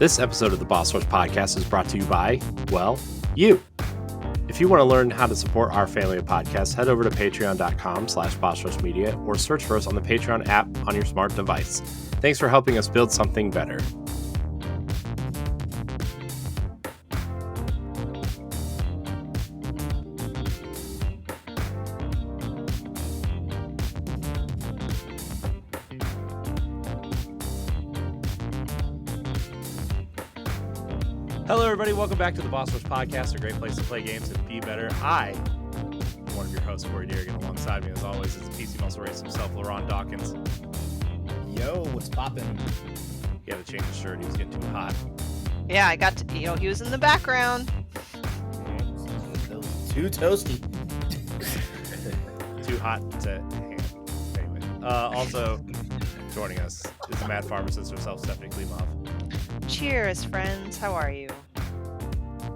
This episode of the Boss Rush Podcast is brought to you by, well, you. If you want to learn how to support our family of podcasts, head over to patreon.com/bossrushmedia or search for us on the Patreon app on your smart device. Thanks for helping us build something better. Hello, everybody. Welcome back to the Boss Rush Podcast, a great place to play games and be better. I am one of your hosts, Dirrig, and alongside me, as always, is PC Muscle Race himself, LeRon Dawkins. Yo, what's poppin'? He had to change his shirt. He was getting too hot. Yeah, I got to, he was in the background. Too toasty. Too hot to handle. Anyway, also joining us is the mad pharmacist herself, Stephanie Klimov. Cheers, friends. How are you?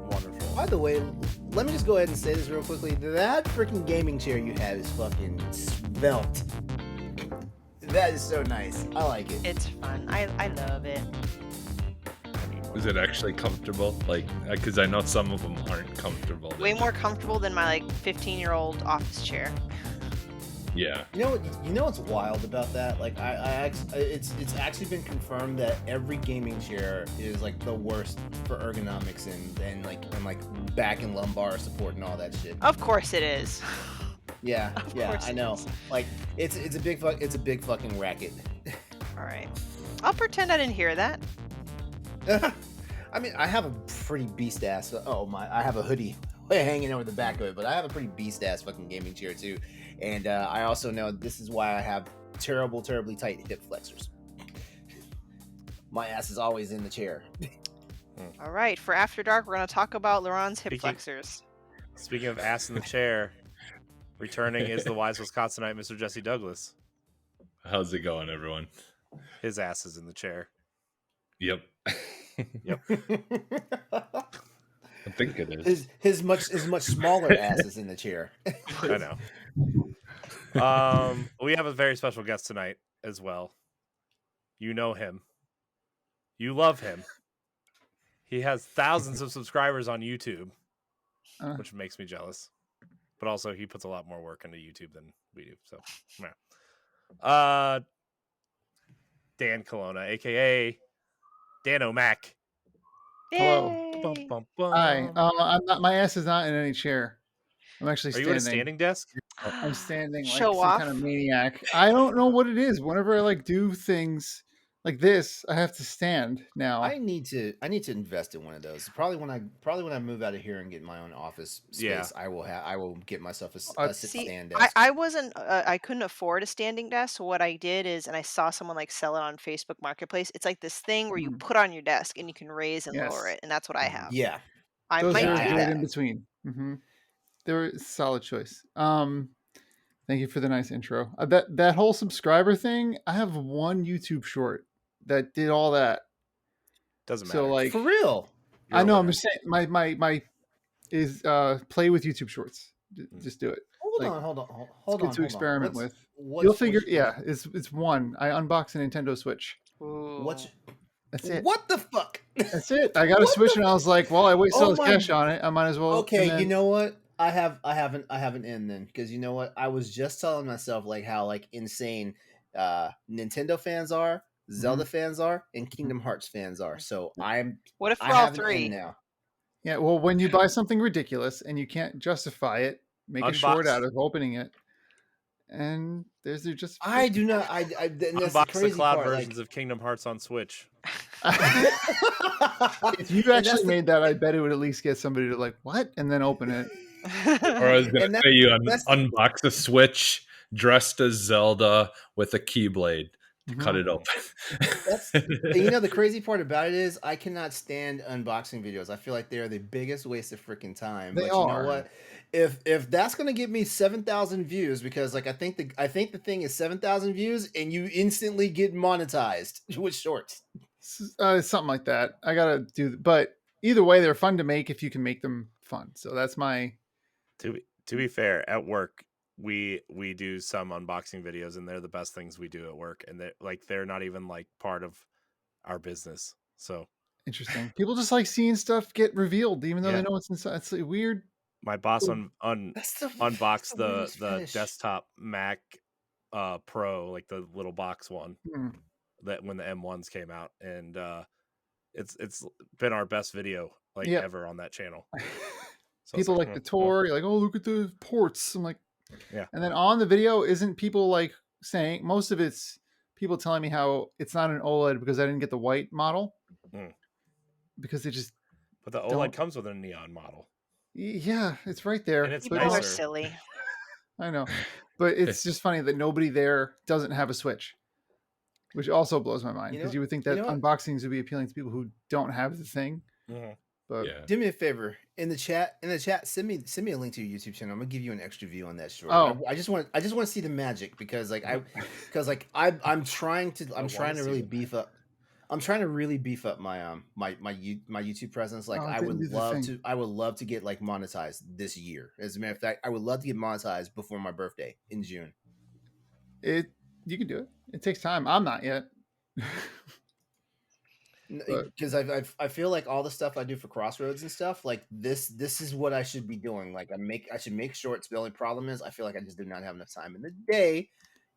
Wonderful. By the way, let me just go ahead and say this real quickly. That freaking gaming chair you have is fucking svelte. That is so nice. I like it. It's fun. I love it. Is it actually comfortable? Like, because I know some of them aren't comfortable. Way more comfortable than my 15-year-old office chair. Yeah. You know what's wild about that? Like, it's actually been confirmed that every gaming chair is like the worst for ergonomics and back and lumbar support and all that shit. Of course it is. Yeah, I know. Is. Like, it's a big fucking racket. All right, I'll pretend I didn't hear that. I mean, I have a pretty beast ass. I have a hoodie hanging over the back of it, but I have a pretty beast ass fucking gaming chair too. And I also know this is why I have terribly tight hip flexors. My ass is always in the chair. All right, for After Dark, we're going to talk about LeRon's hip flexors. Speaking of ass in the chair, returning is the wise Wisconsinite, Mr. Jesse Douglas. How's it going, everyone? His ass is in the chair. Yep. Yep. I think it is. His much smaller ass is in the chair. I know. We have a very special guest tonight as well. You know him. You love him. He has thousands of subscribers on YouTube, which makes me jealous. But also, he puts a lot more work into YouTube than we do. So, yeah. Dan Colonna, aka Danomak. Hello. Hi. I'm not. My ass is not in any chair. I'm actually standing. Are you at a standing desk? I'm standing like Show some off. kind of maniac. I don't know what it is. Whenever I do things like this, I have to stand now. I need to invest in one of those. Probably when I move out of here and get my own office space, Yeah. I will get myself a sit-stand See, desk. I wasn't. I couldn't afford a standing desk. So what I did is, and I saw someone sell it on Facebook Marketplace. It's like this thing where you put on your desk and you can raise and lower it, and that's what I have. Yeah, I Those might are do good that. in between. They're a solid choice. Thank you for the nice intro. That whole subscriber thing. I have one YouTube short that did all that. Doesn't matter. So for real. I know. I'm just saying. My is play with YouTube Shorts. Just do it. Hold on. It's good to experiment with. You'll You'll figure. Yeah, it's one. I unboxed a Nintendo Switch. Ooh. That's it. What the fuck? That's it. I got a Switch, and I was like, well, I wasted all this cash on it. I might as well. Okay, you know what? I have an in then, because you know what? I was just telling myself how insane Nintendo fans are, Zelda fans are, and Kingdom Hearts fans are. So What if I we're all have an three? in now. Yeah. Well, when you buy something ridiculous and you can't justify it, make a short out of opening it. And there's just. I do not. That's Unbox the crazy the cloud part. versions of Kingdom Hearts on Switch. If you actually made that, I bet it would at least get somebody to what, and then open it. Or I was going to say you unbox a Switch dressed as Zelda with a Keyblade to cut it open. The crazy part about it is I cannot stand unboxing videos. I feel like they are the biggest waste of freaking time. They You are. know what? If that's gonna give me 7,000 views, because I think the thing is 7,000 views, and you instantly get monetized with shorts. Something like that. I gotta do, but either way, they're fun to make if you can make them fun. So that's my. To be fair, at work we do some unboxing videos, and they're the best things we do at work, and they're not even part of our business. So Interesting. People just like seeing stuff get revealed, even though they know what's inside. It's weird. My boss unboxed the desktop Mac Pro, like the little box one, that when the M1s came out, and it's been our best video ever on that channel. So people like the tour. You're like, oh, look at the ports. I'm like, yeah. And then on the video, isn't people like saying, most of it's people telling me how it's not an OLED because I didn't get the white model. Because they just. But the OLED comes with a neon model. Yeah, it's right there. And it's people are silly. I know, but it's just funny that nobody there doesn't have a Switch, which also blows my mind because you would think that unboxings would be appealing to people who don't have the thing. But do me a favor in the chat. Send me a link to your YouTube channel. I'm gonna give you an extra view on that short. Oh, I just want to see the magic because I'm trying to really beef up. I'm trying to really beef up my my YouTube presence. Like I would love to get like monetized this year. As a matter of fact, I would love to get monetized before my birthday in June. You can do it. It takes time. I'm not yet. Because I feel like all the stuff I do for Crossroads and stuff like this is what I should be doing. Like I should make shorts. The only problem is I feel like I just do not have enough time in the day.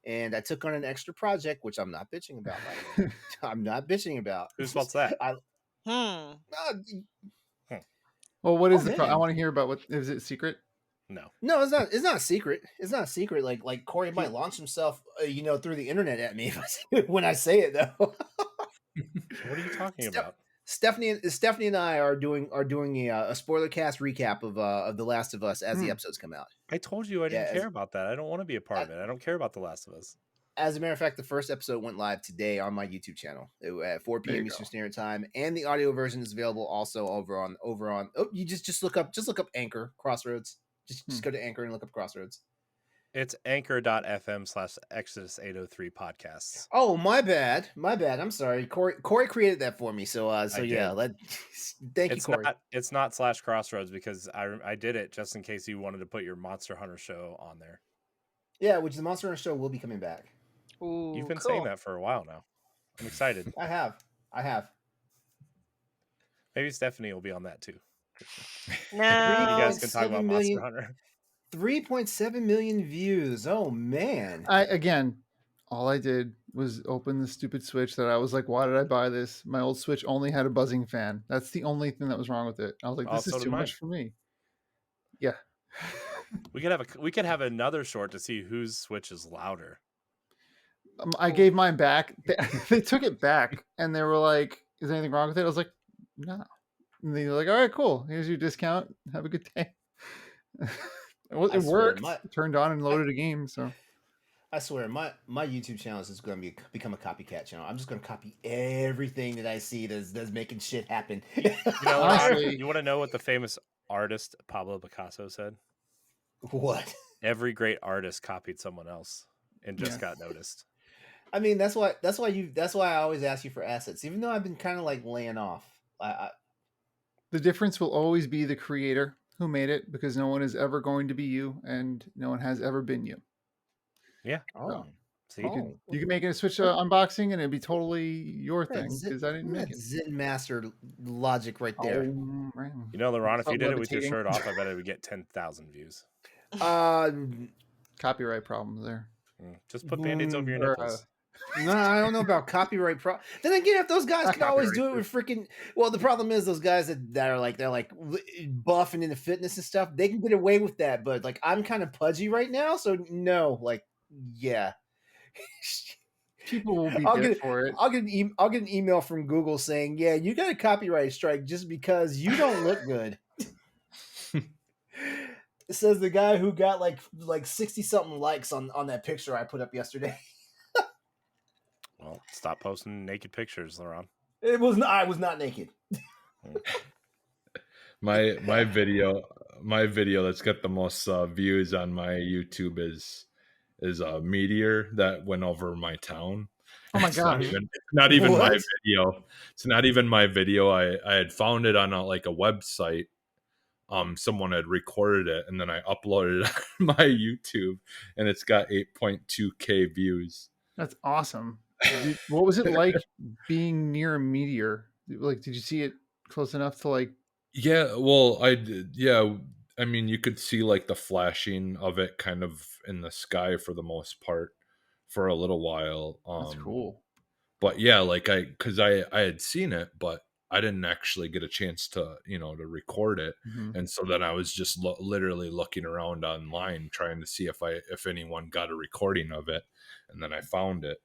And I took on an extra project, which I'm not bitching about. I'm not bitching about. Whose fault's that? Well, what is I want to hear about. What is it? Secret? No, it's not. It's not a secret. It's not a secret. Like Corey might launch himself, through the internet at me when I say it though. What are you talking about? Stephanie and I are doing a spoiler cast recap of The Last of Us as the episodes come out. I told you I didn't care about that. I don't want to be a part of it. I don't care about The Last of Us. As a matter of fact, the first episode went live today on my YouTube channel at 4 p.m. Eastern Standard Time, and the audio version is available also over on. Oh, you just look up Anchor Crossroads. Just go to Anchor and look up Crossroads. It's anchor.fm/Exodus803 podcasts. Oh, my bad. I'm sorry. Corey created that for me. So yeah. Thank you, Corey. It's not /Crossroads because I did it just in case you wanted to put your Monster Hunter show on there. Yeah, which the Monster Hunter show will be coming back. Ooh, you've been saying that for a while now. I'm excited. I have. Maybe Stephanie will be on that too. No, you guys can talk about Monster Hunter. 3.7 million views. Oh man! All I did was open the stupid Switch that I was like, why did I buy this? My old Switch only had a buzzing fan. That's the only thing that was wrong with it. I was like, this is too much for me. Yeah. We could have another short to see whose Switch is louder. I gave mine back. They took it back and they were like, is anything wrong with it? I was like, no. And they were like, all right, cool. Here's your discount. Have a good day. It worked. Turned on and loaded a game. So I swear, my YouTube channel is going to become a copycat channel. I'm just going to copy everything that I see that's making shit happen. Honestly, you want to know what the famous artist Pablo Picasso said? What? Every great artist copied someone else and just got noticed. I mean, that's why I always ask you for assets, even though I've been kind of like laying off. The difference will always be the creator who made it, because no one is ever going to be you, and no one has ever been you. Yeah. Oh. So you can make it a Switch unboxing, and it'd be totally your thing because I didn't make it. Zen Master logic right there. LeRon, if you did it with your shirt off, I bet it would get 10,000 views. Copyright problems there. Just put Band-Aids over your nipples. No, I don't know about copyright. Then again, if those guys can always do it with freaking. Well, the problem is those guys that are they're buff and into fitness and stuff. They can get away with that, but like I'm kind of pudgy right now, so no, yeah. People will be there for it. I'll get an email from Google saying, "Yeah, you got a copyright strike just because you don't look good." It says the guy who got like 60 something likes on that picture I put up yesterday. Well, stop posting naked pictures, LeRon. I was not naked. my video that's got the most views on my YouTube is a meteor that went over my town. Oh my god! It's not even my video. It's not even my video. I had found it on a website. Someone had recorded it, and then I uploaded it on my YouTube, and it's got 8.2K views. That's awesome. What was it like being near a meteor Like, did you see it close enough to like? Yeah, well, I did. Yeah, I mean, you could see like the flashing of it kind of in the sky for the most part for a little while. That's cool. But yeah, like because I had seen it, but I didn't actually get a chance to to record it, and so then I was just literally looking around online trying to see if anyone got a recording of it, and then I found it,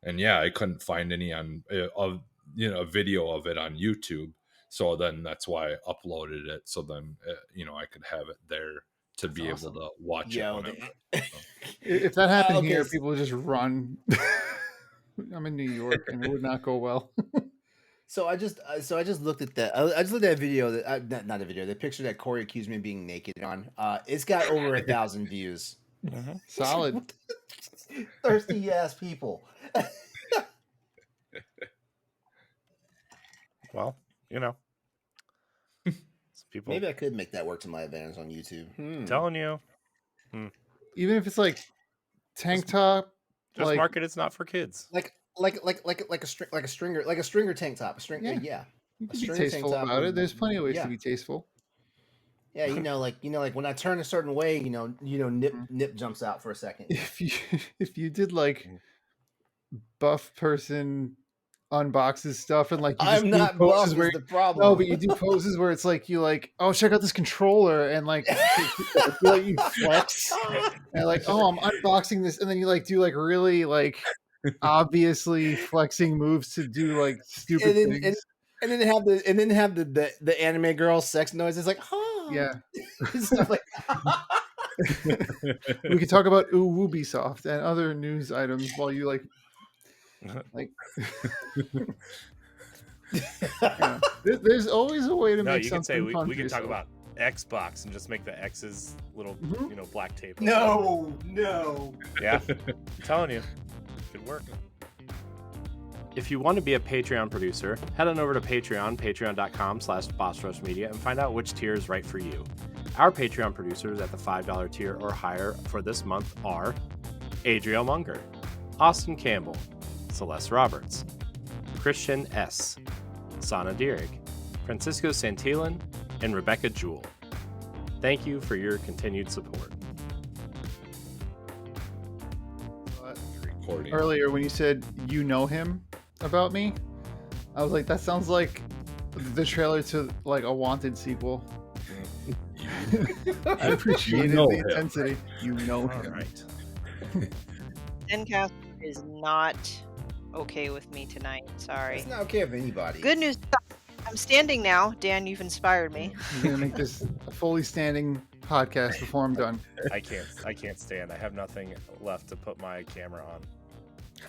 and yeah, I couldn't find any on of a video of it on YouTube. So then that's why I uploaded it. So then I could have it there to be able to watch it whenever. So. If that happened Okay. here, people would just run. I'm in New York, and it would not go well. So I just looked at that. I just looked at a video that not a video. The picture that Corey accused me of being naked on. It's got over 1,000 views. Solid. Thirsty ass people. Well, people. Maybe I could make that work to my advantage on YouTube. Telling you. Even if it's like tank top, just like, market it's not for kids. Like a stringer tank top. Yeah. You can be tasteful about it. There's plenty of ways to be tasteful. Yeah, like when I turn a certain way, nip jumps out for a second. If you did like buff person unboxes stuff and like you just I'm not buff is the problem. No, but you do poses where it's like you like, oh, check out this controller, and like you flex and like, oh, I'm unboxing this, and then you like do like really like obviously flexing moves to do like stupid things. And then have the anime girl sex noises like, huh? Yeah. Stuff like We could talk about Ubisoft and other news items while you like yeah. There's always a way to make something fun. We can talk about Xbox and just make the X's little black tape. No. Yeah. I'm telling you, it could work. If you want to be a Patreon producer, head on over to patreon.com/BossRushMedia and find out which tier is right for you. Our Patreon producers at the $5 tier or higher for this month are Adriel Munger, Austin Campbell, Celeste Roberts, Christian S., Sana Dirrig, Francisco Santillan, and Rebecca Jewell. Thank you for your continued support. Earlier when you said you know him about me, I was like, that sounds like the trailer to like a Wanted sequel. I appreciated the intensity. You know him. All right. Zencast is not okay with me tonight. Sorry. It's not okay with anybody. Good news. I'm standing now. Dan, you've inspired me. I'm gonna make this a fully standing podcast before I'm done. I can't stand. I have nothing left to put my camera on.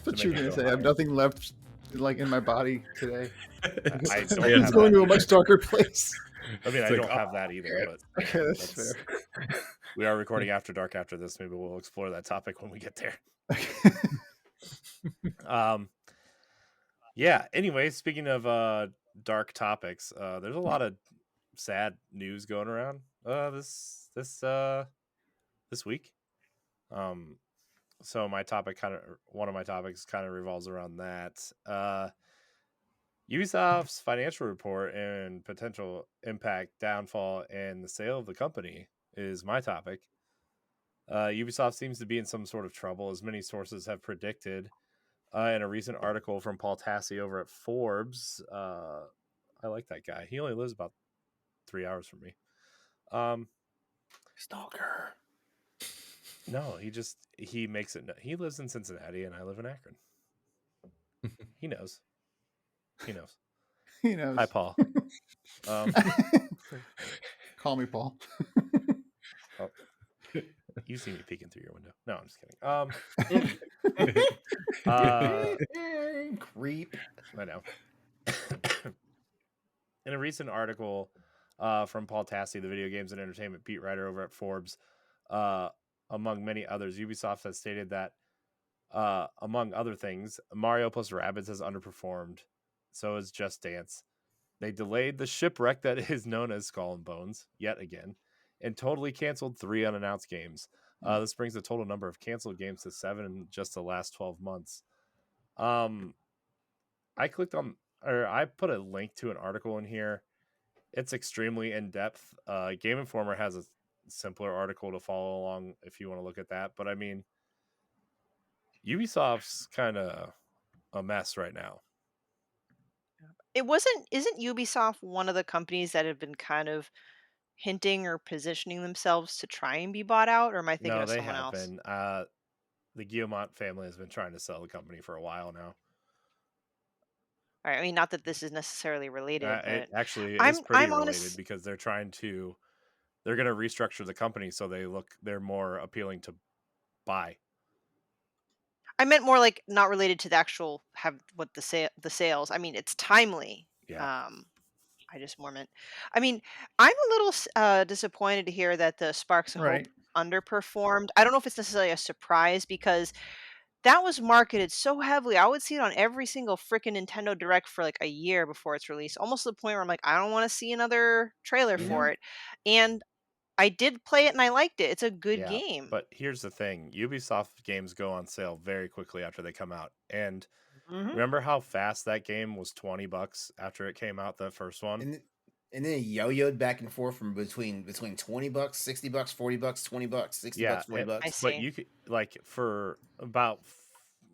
What you were gonna say? I have nothing left like in my body today. It's going to a much darker place. I mean, I don't have that either, but okay, that's fair. We are recording After Dark after this. Maybe we'll explore that topic when we get there. Yeah. Anyway, speaking of dark topics, there's a lot of sad news going around this week. So one of my topics kind of revolves around that. Ubisoft's financial report and potential impact, downfall, and the sale of the company is my topic. Ubisoft seems to be in some sort of trouble, as many sources have predicted. In a recent article from Paul Tassi over at Forbes, I like that guy. He only lives about 3 hours from me. Stalker. No, he makes it. He lives in Cincinnati, and I live in Akron. He knows. He knows. Hi, Paul. Call me Paul. Oh, you see me peeking through your window. No, I'm just kidding. Creep. I know. In a recent article from Paul Tassi, the video games and entertainment beat writer over at Forbes, among many others, Ubisoft has stated that, among other things, Mario plus Rabbids has underperformed. So is Just Dance. They delayed the shipwreck that is known as Skull and Bones yet again, and totally canceled 3 unannounced games. This brings the total number of canceled games to 7 in just the last 12 months. I I put a link to an article in here. It's extremely in depth. Game Informer has a simpler article to follow along if you want to look at that. But I mean, Ubisoft's kind of a mess right now. Isn't Ubisoft one of the companies that have been kind of hinting or positioning themselves to try and be bought out, or am I thinking No, of they someone have else? been. The Guillemot family has been trying to sell the company for a while now. All right, I mean, not that this is necessarily related, It but actually is pretty I'm related honest. because they're going to restructure the company so they're more appealing to buy. I meant more like not related to the actual have what the sales. I mean, it's timely. Yeah. I just more meant. I mean, I'm a little disappointed to hear that the Sparks of Hope Right. underperformed. I don't know if it's necessarily a surprise because that was marketed so heavily. I would see it on every single freaking Nintendo Direct for like a year before it's released, almost to the point where I'm like, I don't want to see another trailer You for know, it. And I did play it and I liked it. It's a good Yeah, game. but here's the thing: Ubisoft games go on sale very quickly after they come out. And mm-hmm. remember how fast that game was $20 after it came out, the first one? And then it yo-yoed back and forth from between $20, $60, $40, $20, Yeah, $60, $40. I but see. you could for about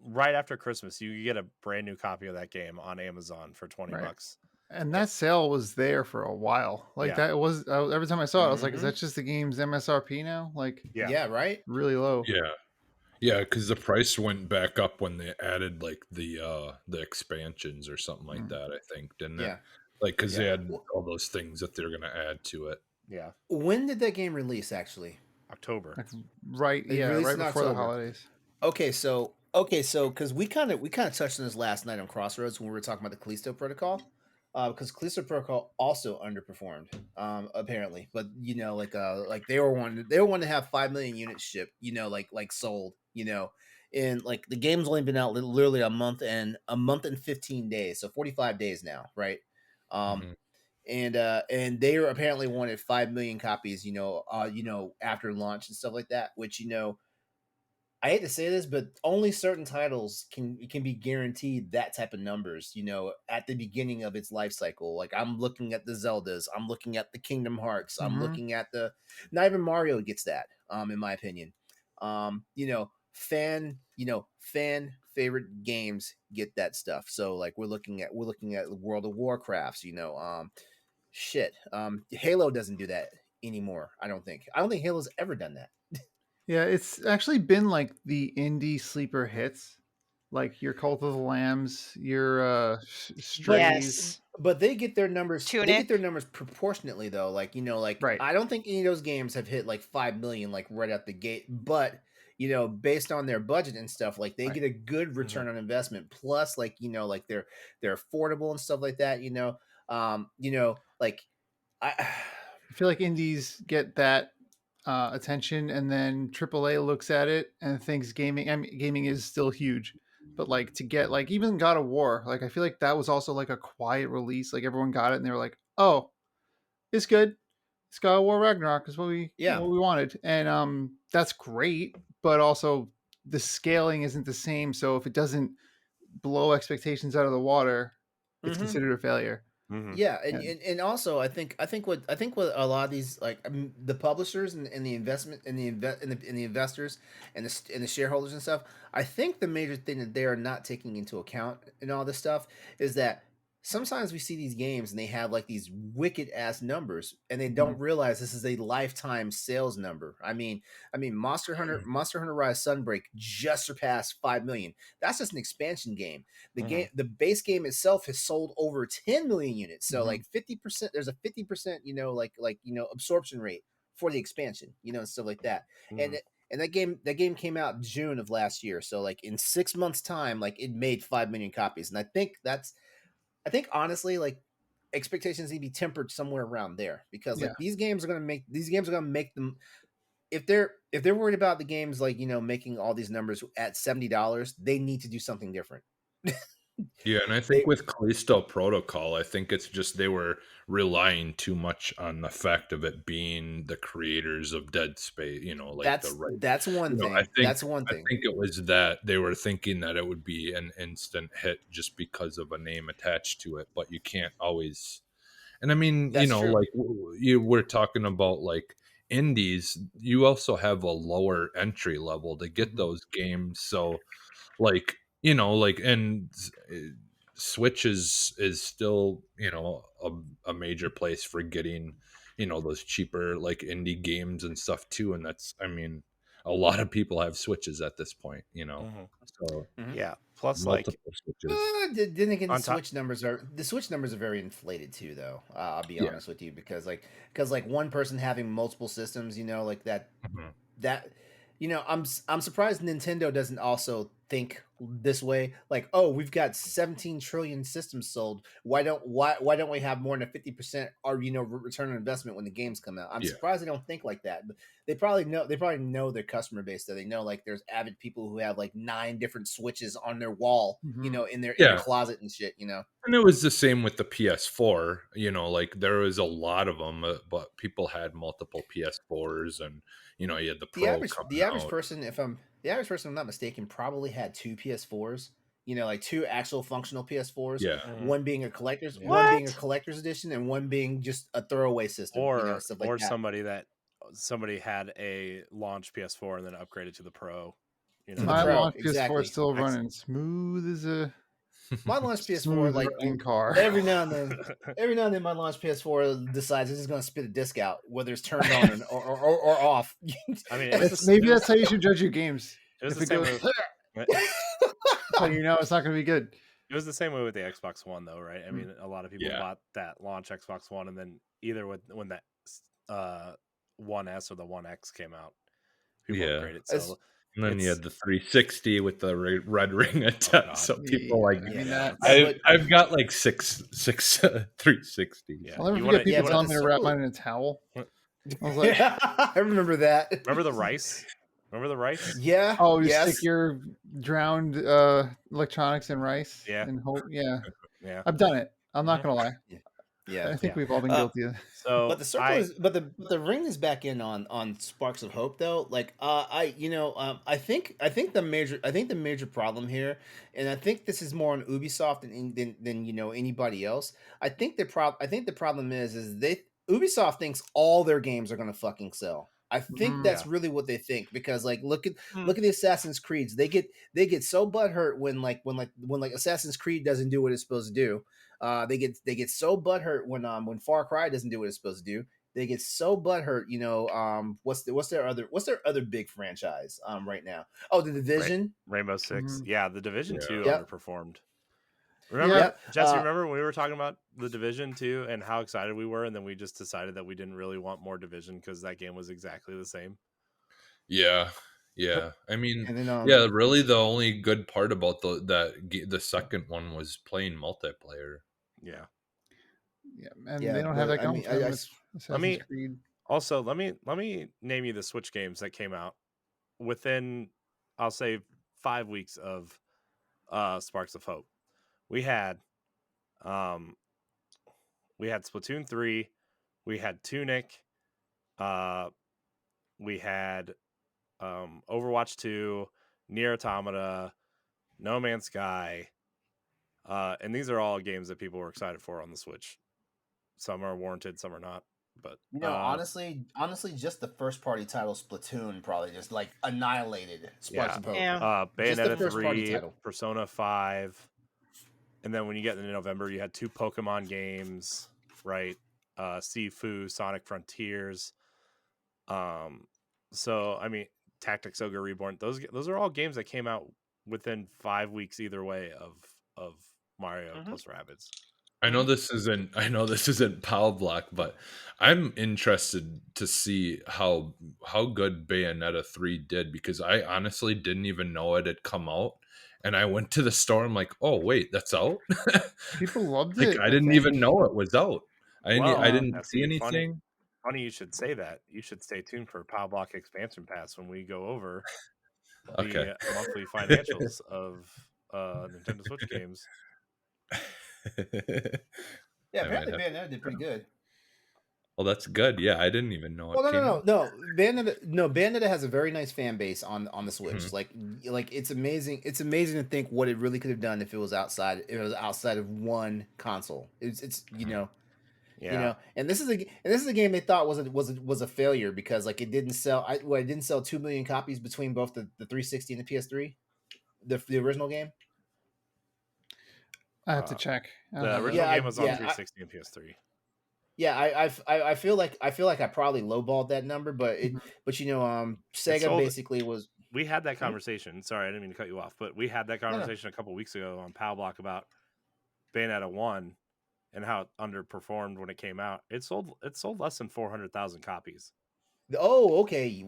right after Christmas, you could get a brand new copy of that game on Amazon for $20. And that sale was there for a while. Like Yeah. that was every time I saw it, I was like, "Is Mhm. that just the game's MSRP now?" Like, Yeah, right. really low. Yeah, because the price went back up when they added like the expansions or something like that. I think didn't it? Yeah. Like because they Yeah. had all those things that they're gonna add to it. Yeah, When did that game release? Actually, October. Like, right, it yeah, released right in before the October. holidays. Okay, so because we kind of touched on this last night on Crossroads when we were talking about the Callisto Protocol, because Callisto Protocol also underperformed, apparently. But like they were wanting to have 5 million units shipped, like sold, and like the game's only been out literally a month and 15 days, so 45 days now, right? Um, Mhm. and they apparently wanted 5 million copies, after launch and stuff like that, which I hate to say this, but only certain titles can be guaranteed that type of numbers, at the beginning of its life cycle. Like I'm looking at the Zeldas, I'm looking at the Kingdom Hearts, I'm Mhm. looking at not even Mario gets that, in my opinion. Fan favorite games get that stuff. So like we're looking at World of Warcrafts, shit. Halo doesn't do that anymore. I don't think Halo's ever done that. Yeah, it's actually been like the indie sleeper hits, like your Cult of the Lambs, your Strays. Yes. But they get their numbers. They get Tunic. their numbers proportionately, though. Right. I don't think any of those games have hit like 5 million like right out the gate. But based on their budget and stuff, like they Right. get a good return on investment. Plus, like they're affordable and stuff like that. Like I. I feel like indies get that attention, and then AAA looks at it and thinks gaming. I mean, gaming is still huge, but like to get like even God of War, like I feel like that was also like a quiet release. Like everyone got it, and they were like, "Oh, it's good. It's God of War Ragnarok is Yeah. what we wanted," and that's great. But also the scaling isn't the same. So if it doesn't blow expectations out of the water, it's Mm-hmm. considered a failure. Mm-hmm. Yeah, and also I think what a lot of these the publishers and the investment and the investors and the shareholders and stuff, I think the major thing that they are not taking into account in all this stuff is that sometimes we see these games and they have like these wicked ass numbers and they don't realize this is a lifetime sales number. I mean Monster Hunter Rise Sunbreak just surpassed 5 million. That's just an expansion game. The base game itself has sold over 10 million units. So like 50%, there's a 50%, absorption rate for the expansion, and stuff like that. Mhm. And that game came out June of last year. So like in 6 months time, like it made 5 million copies. And I think honestly, like expectations need to be tempered somewhere around there because like Yeah. these games are going to make them, if they're worried about the games, like, making all these numbers at $70, they need to do something different. Yeah, and I They think with Callisto Protocol, I think it's just they were relying too much on the fact of it being the creators of Dead Space, like the right. that's one I thing. think That's one thing. it was that they were thinking that it would be an instant hit just because of a name attached to it, but you can't always. And I mean, That's true. like you were talking about like indies, you also have a lower entry level to get those games. So like, like and Switch is still, a major place for getting, those cheaper like indie games and stuff too. And that's, I mean, a lot of people have Switches at this point, Mhm. so Mhm. Yeah. Plus, like multiple Switches. Then again, on top. the Switch numbers are very inflated too, though. I'll be Yeah. honest with you because like one person having multiple systems, like Mhm. that I'm surprised Nintendo doesn't also think this way, like, oh, we've got 17 trillion systems sold, why don't we have more than a 50% or return on investment when the games come out? I'm Yeah. surprised they don't think like that, but they probably know their customer base, that they know like there's avid people who have like 9 different Switches on their wall, in their Yeah. closet and shit. And it was the same with the PS4, like there was a lot of them, but people had multiple PS4s and, you had the Pro coming The average out. person, if I'm not mistaken, probably had 2 PS4s. Like 2 actual functional PS4s. Yeah. Mhm. One being a collector's, Yeah. one being a What? collector's edition, and one being just a throwaway system. Or Stuff like that. somebody had a launch PS4 and then upgraded to the Pro. To the My Pro, launch PS4 exactly. is still running smooth as a My launch PS4, smooth like running car. every now and then, my launch PS4 decides it's just going to spit a disc out, whether it's turned on or off. I mean, Maybe that's how you should judge your games. it was If the it same goes, way. so it's not going to be good. It was the same way with the Xbox One, though, right? I Mm. mean, a lot of people Yeah. bought that launch Xbox One, and then either when that One S or the One X came out, people Yeah. upgraded. So And then you it's- had the 360 with the red ring attached. God. So people like, I mean, Yeah, I've got like six 360s. yeah. I'll never You forget wanna- people yeah, but telling me it's to wrap so- mine in a towel. I was like, I remember that. Remember the rice? Remember the rice? Yeah. oh, you yes. stick your drowned electronics in rice. Yeah. And hope, yeah. Yeah. I've done it. I'm not Mhm. going to lie. Yeah. I think Yeah. we've all been guilty of So But the circle is, but the ring is back in on Sparks of Hope, though. Like, I think the major problem here, and I think this is more on Ubisoft than anybody else. I think the problem is Ubisoft thinks all their games are gonna fucking sell. I think Mhm. that's really what they think, because like look at Hmm. the Assassin's Creeds. They get so butthurt when Assassin's Creed doesn't do what it's supposed to do. They get so butthurt when Far Cry doesn't do what it's supposed to do. They get so butthurt. What's their other big franchise right now? Oh, The Division. Rainbow Six. Mhm. Yeah, the Division Yeah. 2 Yep. underperformed. Remember, Yep. Jesse? Remember when we were talking about the Division 2 and how excited we were, and then we just decided that we didn't really want more Division because that game was exactly the same. Yeah. Yeah. I mean, And then yeah, really the only good part about the second one was playing multiplayer. Yeah. Yeah, and Yeah, they don't have but that I going mean, for them I with s- Assassin's me- Creed. Also, let me name you the Switch games that came out within, I'll say, 5 weeks of Sparks of Hope. We had Splatoon 3, we had Tunic, we had Overwatch 2, Nier Automata, No Man's Sky, and these are all games that people were excited for on the Switch. Some are warranted, some are not. But honestly, just the first party title Splatoon probably just like annihilated Sparks Yeah. of Hope. Yeah. Just the Bayonetta first-party 3, title. Persona 5, and then when you get into November, you had 2 Pokemon games, right? Sifu, Sonic Frontiers. So I mean, Tactics Ogre Reborn. Those are all games that came out within 5 weeks either way of Mario Mhm. plus Rabbids. I know this isn't Pow Block, but I'm interested to see how good Bayonetta 3 did, because I honestly didn't even know it had come out. And I went to the store, I'm like, oh wait, that's out? People loved Like, it. I didn't think. even know it was out. I didn't That's see funny. anything. Funny you should say that. You should stay tuned for Pow Block Expansion Pass when we go over Okay. the monthly financials of Nintendo Switch games. Yeah, I might apparently have- Bayonetta did pretty good. Well, that's good. Yeah, I didn't even know Well, it came out. no. Bayonetta has a very nice fan base on the Switch. Mhm. Like it's amazing. It's amazing to think what it really could have done if it was outside. If it was outside of one console. It's Yeah. And this is a game they thought was a failure because like it didn't sell. It didn't sell 2 million copies between both the 360 and the PS3, the original game. I have to check. I don't The have that. original Yeah, game was on yeah, 360 and PS3. Yeah, I feel like I probably lowballed that number, but Mhm. Sega sold- basically was. We had that conversation. Sorry, I didn't mean to cut you off, but we had that conversation a couple weeks ago on Pal Block about Bayonetta 1 and how it underperformed when it came out. It sold less than 400,000 copies. Oh, okay.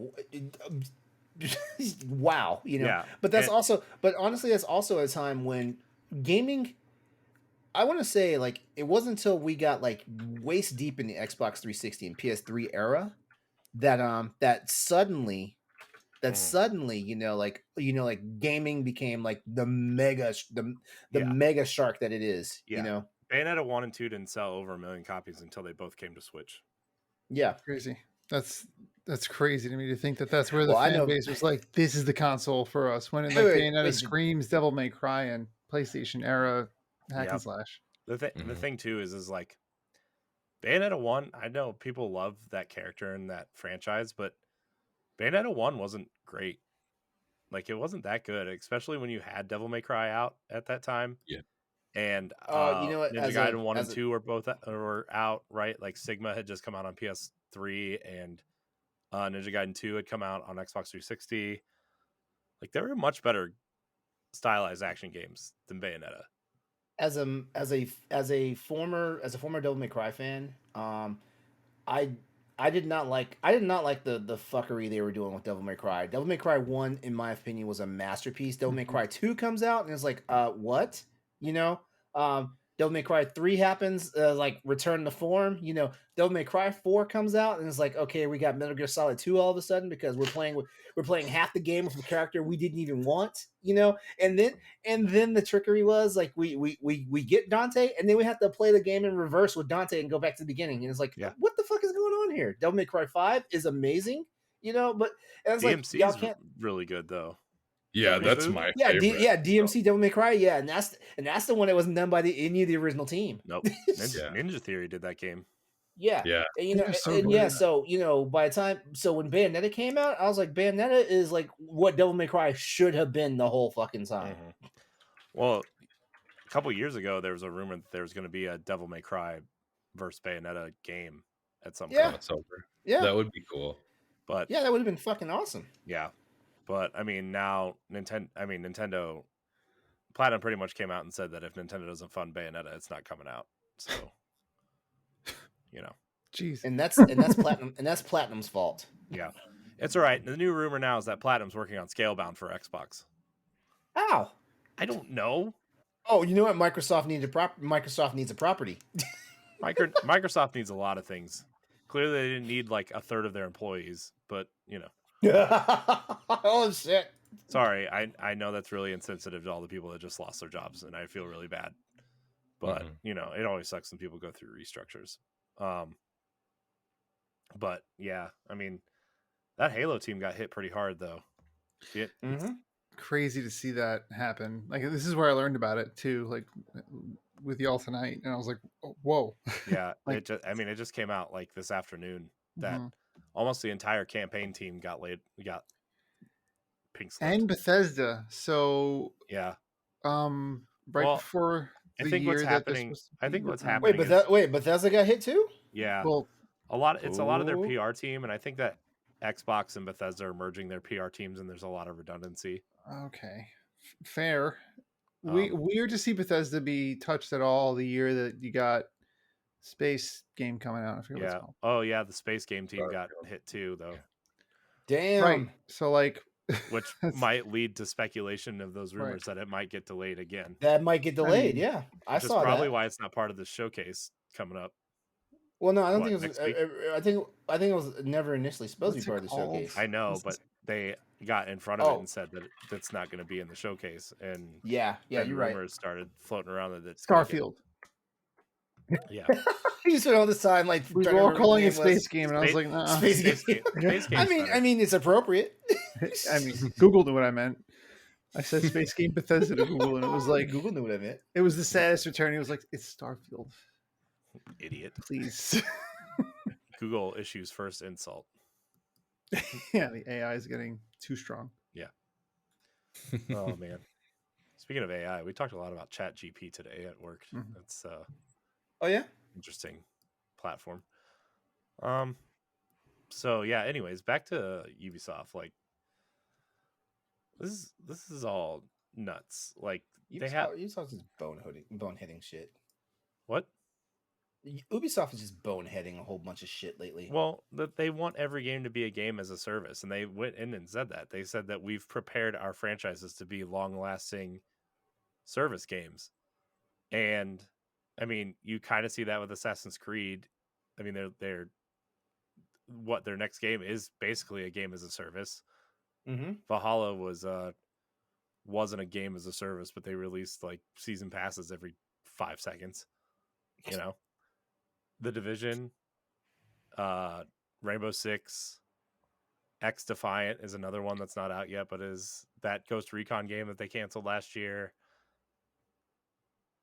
Wow, Yeah, but but honestly, that's also a time when gaming. I want to say like it wasn't until we got like waist deep in the Xbox 360 and PS3 era that suddenly like gaming became like the mega shark that it is. Yeah. Bayonetta 1 and 2 didn't sell over 1 million copies until they both came to Switch. Yeah. Crazy. That's crazy to me to think that that's where the Well, I fan know- base was like, this is the console for us. When it Wait, like wait, Bayonetta wait, screams Devil May Cry and PlayStation era hack Yep. and slash. The thing too is like Bayonetta 1, I know people love that character and that franchise, but Bayonetta 1 wasn't great. Like it wasn't that good, especially when you had Devil May Cry out at that time. Yeah. And You know what, Ninja Gaiden 1 and 2 were out, right? Like Sigma had just come out on PS3 and Ninja Gaiden 2 had come out on Xbox 360. Like they were much better stylized action games than Bayonetta. as a former Devil May Cry fan, I did not like the fuckery they were doing with Devil May Cry. Devil May Cry 1, in my opinion, was a masterpiece. Devil May Cry 2 comes out and it's like, what? Devil May Cry 3 happens, like return to form. Devil May Cry 4 comes out and it's like, okay, we got Metal Gear Solid 2 all of a sudden because we're playing half the game with a character we didn't even want. And then the trickery was like we get Dante and then we have to play the game in reverse with Dante and go back to the beginning. And it's like, what the fuck is going on here? Devil May Cry 5 is amazing, but and it's DMC like y'all is can't. really good though. Yeah, that's Reboot? my Yeah, favorite. DMC Devil May Cry, yeah, and that's the one that wasn't done by any of the original team. Nope. Ninja Theory did that game. Yeah, Yeah. and, They're so and good yeah, at so by the time, when Bayonetta came out, I was like, Bayonetta is like what Devil May Cry should have been the whole fucking time. Mhm. Well, a couple years ago, there was a rumor that there was going to be a Devil May Cry versus Bayonetta game at some Yeah. point. That's over. Yeah, That would be cool. But yeah, that would have been fucking awesome. yeah. But I mean, now Nintendo Platinum pretty much came out and said that if Nintendo doesn't fund Bayonetta, it's not coming out. So, Jeez. And that's Platinum, and that's Platinum's fault. yeah, it's all right. The new rumor now is that Platinum's working on Scalebound for Xbox. Ow. I don't know. Oh, you know what? Microsoft needs a property. Microsoft needs a lot of things. Clearly, they didn't need like a third of their employees, but Oh shit. Sorry, I know that's really insensitive to all the people that just lost their jobs, and I feel really bad. But it always sucks when people go through restructures. But yeah, I mean, that Halo team got hit pretty hard though. Crazy to see that happen. Like this is where I learned about it too, like with y'all tonight, and I was like, oh, whoa. Yeah, Like- it just came out like this afternoon that almost the entire campaign team got pink slipped. And Bethesda. So Yeah, right Well, before I the think what's year that they're happening. supposed to I be think what's returning. happening. Bethesda got hit too? Yeah, Well, a lot of their Ooh. PR team, and I think that Xbox and Bethesda are merging their PR teams, and there's a lot of redundancy. okay, fair. Weird to see Bethesda be touched at all the year that you got space game coming out. I forget what it's Yeah. called. Oh yeah, the space game team got hit too, though, Damn. Right. So like, which That's- might lead to speculation of those rumors that it might get delayed again. That might get delayed. mean, Yeah, I Which is saw probably that. why it's not part of the showcase coming up. Well, no, I don't What, think it was. next week? I think it was never initially supposed What's to be part it of the called? showcase. I know, What's but this- they got in front of it Oh. and said that that's not going to be in the showcase, and Yeah, then you're right. rumors started floating around that it's gonna Starfield. yeah, You spent all this time like We trying were to all remember what calling the it name was. Space Game, and I was like, nah. Space Space Game. Game. Space Game's better. I mean, it's appropriate. I mean, Google knew what I meant. I said Space Game Bethesda to Google, and it was like, Google knew what I meant. it was the saddest return. It was like, it's Starfield. Idiot. Please. Google issues first insult. Yeah, the AI is getting too strong. Oh man. Speaking of AI, we talked a lot about ChatGPT today at work. Mhm. That's Oh yeah. interesting platform. So yeah, anyways, back to Ubisoft. Like this is all nuts. Like they have Ubisoft is boneheading shit. what? Ubisoft is just boneheading a whole bunch of shit lately. Well, that they want every game to be a game as a service, and they went in and said that. They said that we've prepared our franchises to be long-lasting service games. And I mean, you kind of see that with Assassin's Creed. I mean, they're what their next game is basically a game as a service. Mm-hmm. Valhalla wasn't a game as a service, but they released like season passes every 5 seconds. You know, The Division, Rainbow Six, X Defiant is another one that's not out yet, but is that Ghost Recon game that they canceled last year.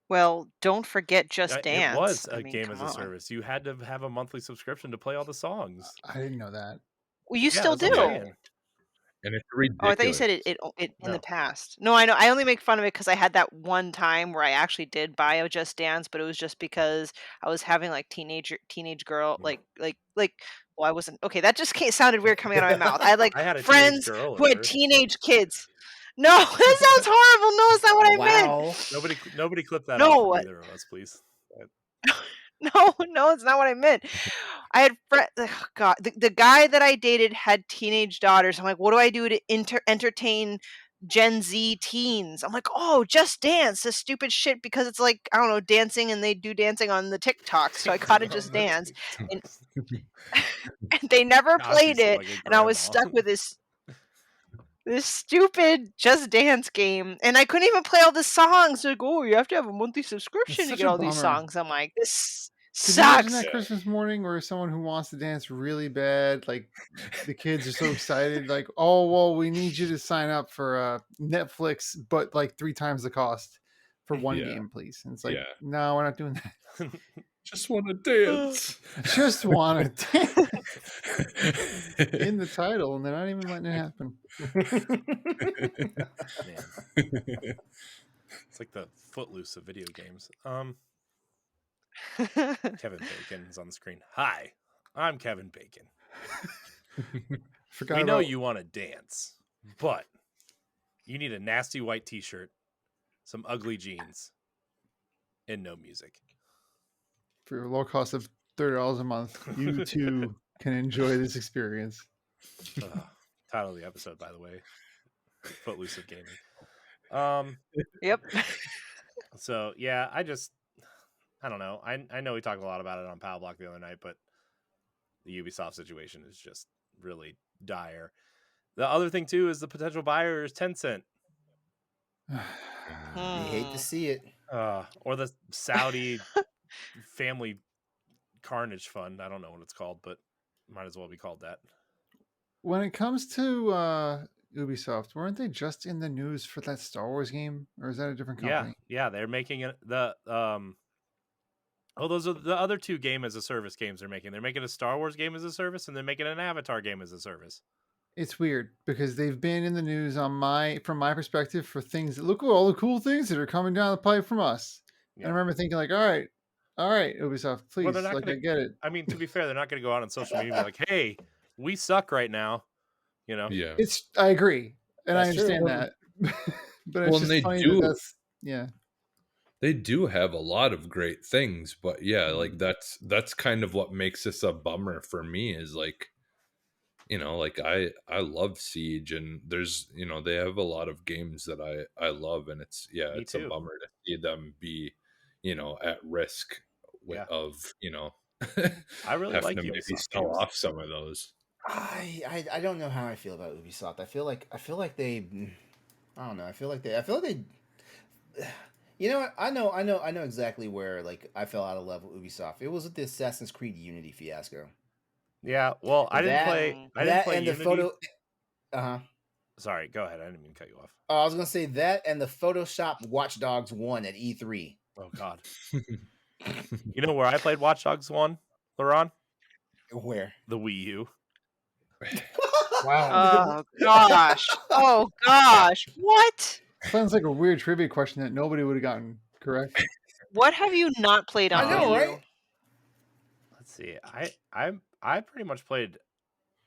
Well, don't forget Just Dance. It was I a mean, game as come a on. service. You had to have a monthly subscription to play all the songs. I didn't know that. Well, you Yeah, still that's what I'm do. saying. And it's Oh, ridiculous. I thought you said it in No. the past. No, I know. I only make fun of it because I had that one time where I actually did buy a Just Dance, but it was just because I was having like teenage girl Mm. well, I wasn't okay. That just sounded weird coming out of my mouth. I had like I had a teenage friends girl who at had birth. teenage kids. No, that sounds horrible. No, it's not what I meant. Wow. Nobody clip that No. out from either of us, please. No, it's not what I meant. I had God, the guy that I dated had teenage daughters. I'm like, what do I do to entertain Gen Z teens? I'm like, oh, Just Dance, this stupid shit, because it's like, I don't know, dancing, and they do dancing on the TikTok. So I caught it Just Dance, and they never Gosh, played you sound it, like a and I was grandma. stuck with this stupid Just Dance game, and I couldn't even play all the songs. Like, oh, you have to have a monthly subscription to such get a all these bummer. songs. I'm like, this Could you imagine sucks. that Christmas morning where someone who wants to dance really bad, like the kids are so excited, like, oh, well, we need you to sign up for Netflix, but like 3 times the cost for one Yeah. game, please. And it's like, Yeah. no, we're not doing that. Just want to dance. Just want to dance in the title, and they're not even letting it happen. Man. It's like the Footloose of video games. Kevin Bacon is on the screen. Hi, I'm Kevin Bacon. Forgot We know about you want to dance, but you need a nasty white t-shirt, some ugly jeans, and no music. for a low cost of $30 a month, you too can enjoy this experience. Title of the episode, by the way, Footloose of Gaming. Yep. So yeah, I don't know. I know we talked a lot about it on Power Block the other night, but the Ubisoft situation is just really dire. The other thing too is the potential buyer is Tencent. You hate to see it. Or the Saudi Family Carnage Fund. I don't know what it's called, but might as well be called that. When it comes to Ubisoft, weren't they just in the news for that Star Wars game, or is that a different company? Yeah, they're making it those are the other 2 game as a service games they're making. They're making a Star Wars game as a service, and they're making an Avatar game as a service. It's weird because they've been in the news from my perspective for things that look at all the cool things that are coming down the pipe from us. Yeah. And I remember thinking like, all right, Ubisoft, please, Well, they're not like gonna, I get it. I mean, to be fair, they're not going to go out on social media and be like, "Hey, we suck right now," you know. Yeah. I agree, and I That's true. understand that, but it's Well, just and they funny do- that's They do have a lot of great things, but yeah, like that's kind of what makes this a bummer for me is like, like I love Siege, and there's they have a lot of games that I love, and it's Me it's a too. bummer to see them be at risk Yeah. of I really having like to maybe Ubisoft sell games. off some of those. I don't know how I feel about Ubisoft. I feel like they I don't know. I feel like they you know what? I know exactly where like I fell out of love with Ubisoft. It was with the Assassin's Creed Unity fiasco. Yeah, well, I didn't That play. Mm. I didn't that play and the Unity. photo. Uh-huh. Sorry, go ahead. I didn't mean to cut you off. I was gonna say that and the Photoshop Watch Dogs 1 at E3. Oh God. You know where I played Watch Dogs 1, LeRon? Where? The Wii U. Oh gosh. Oh gosh. What? Sounds like a weird trivia question that nobody would have gotten correct. What have you not played on I know, Wii U? right? Let's see. I pretty much played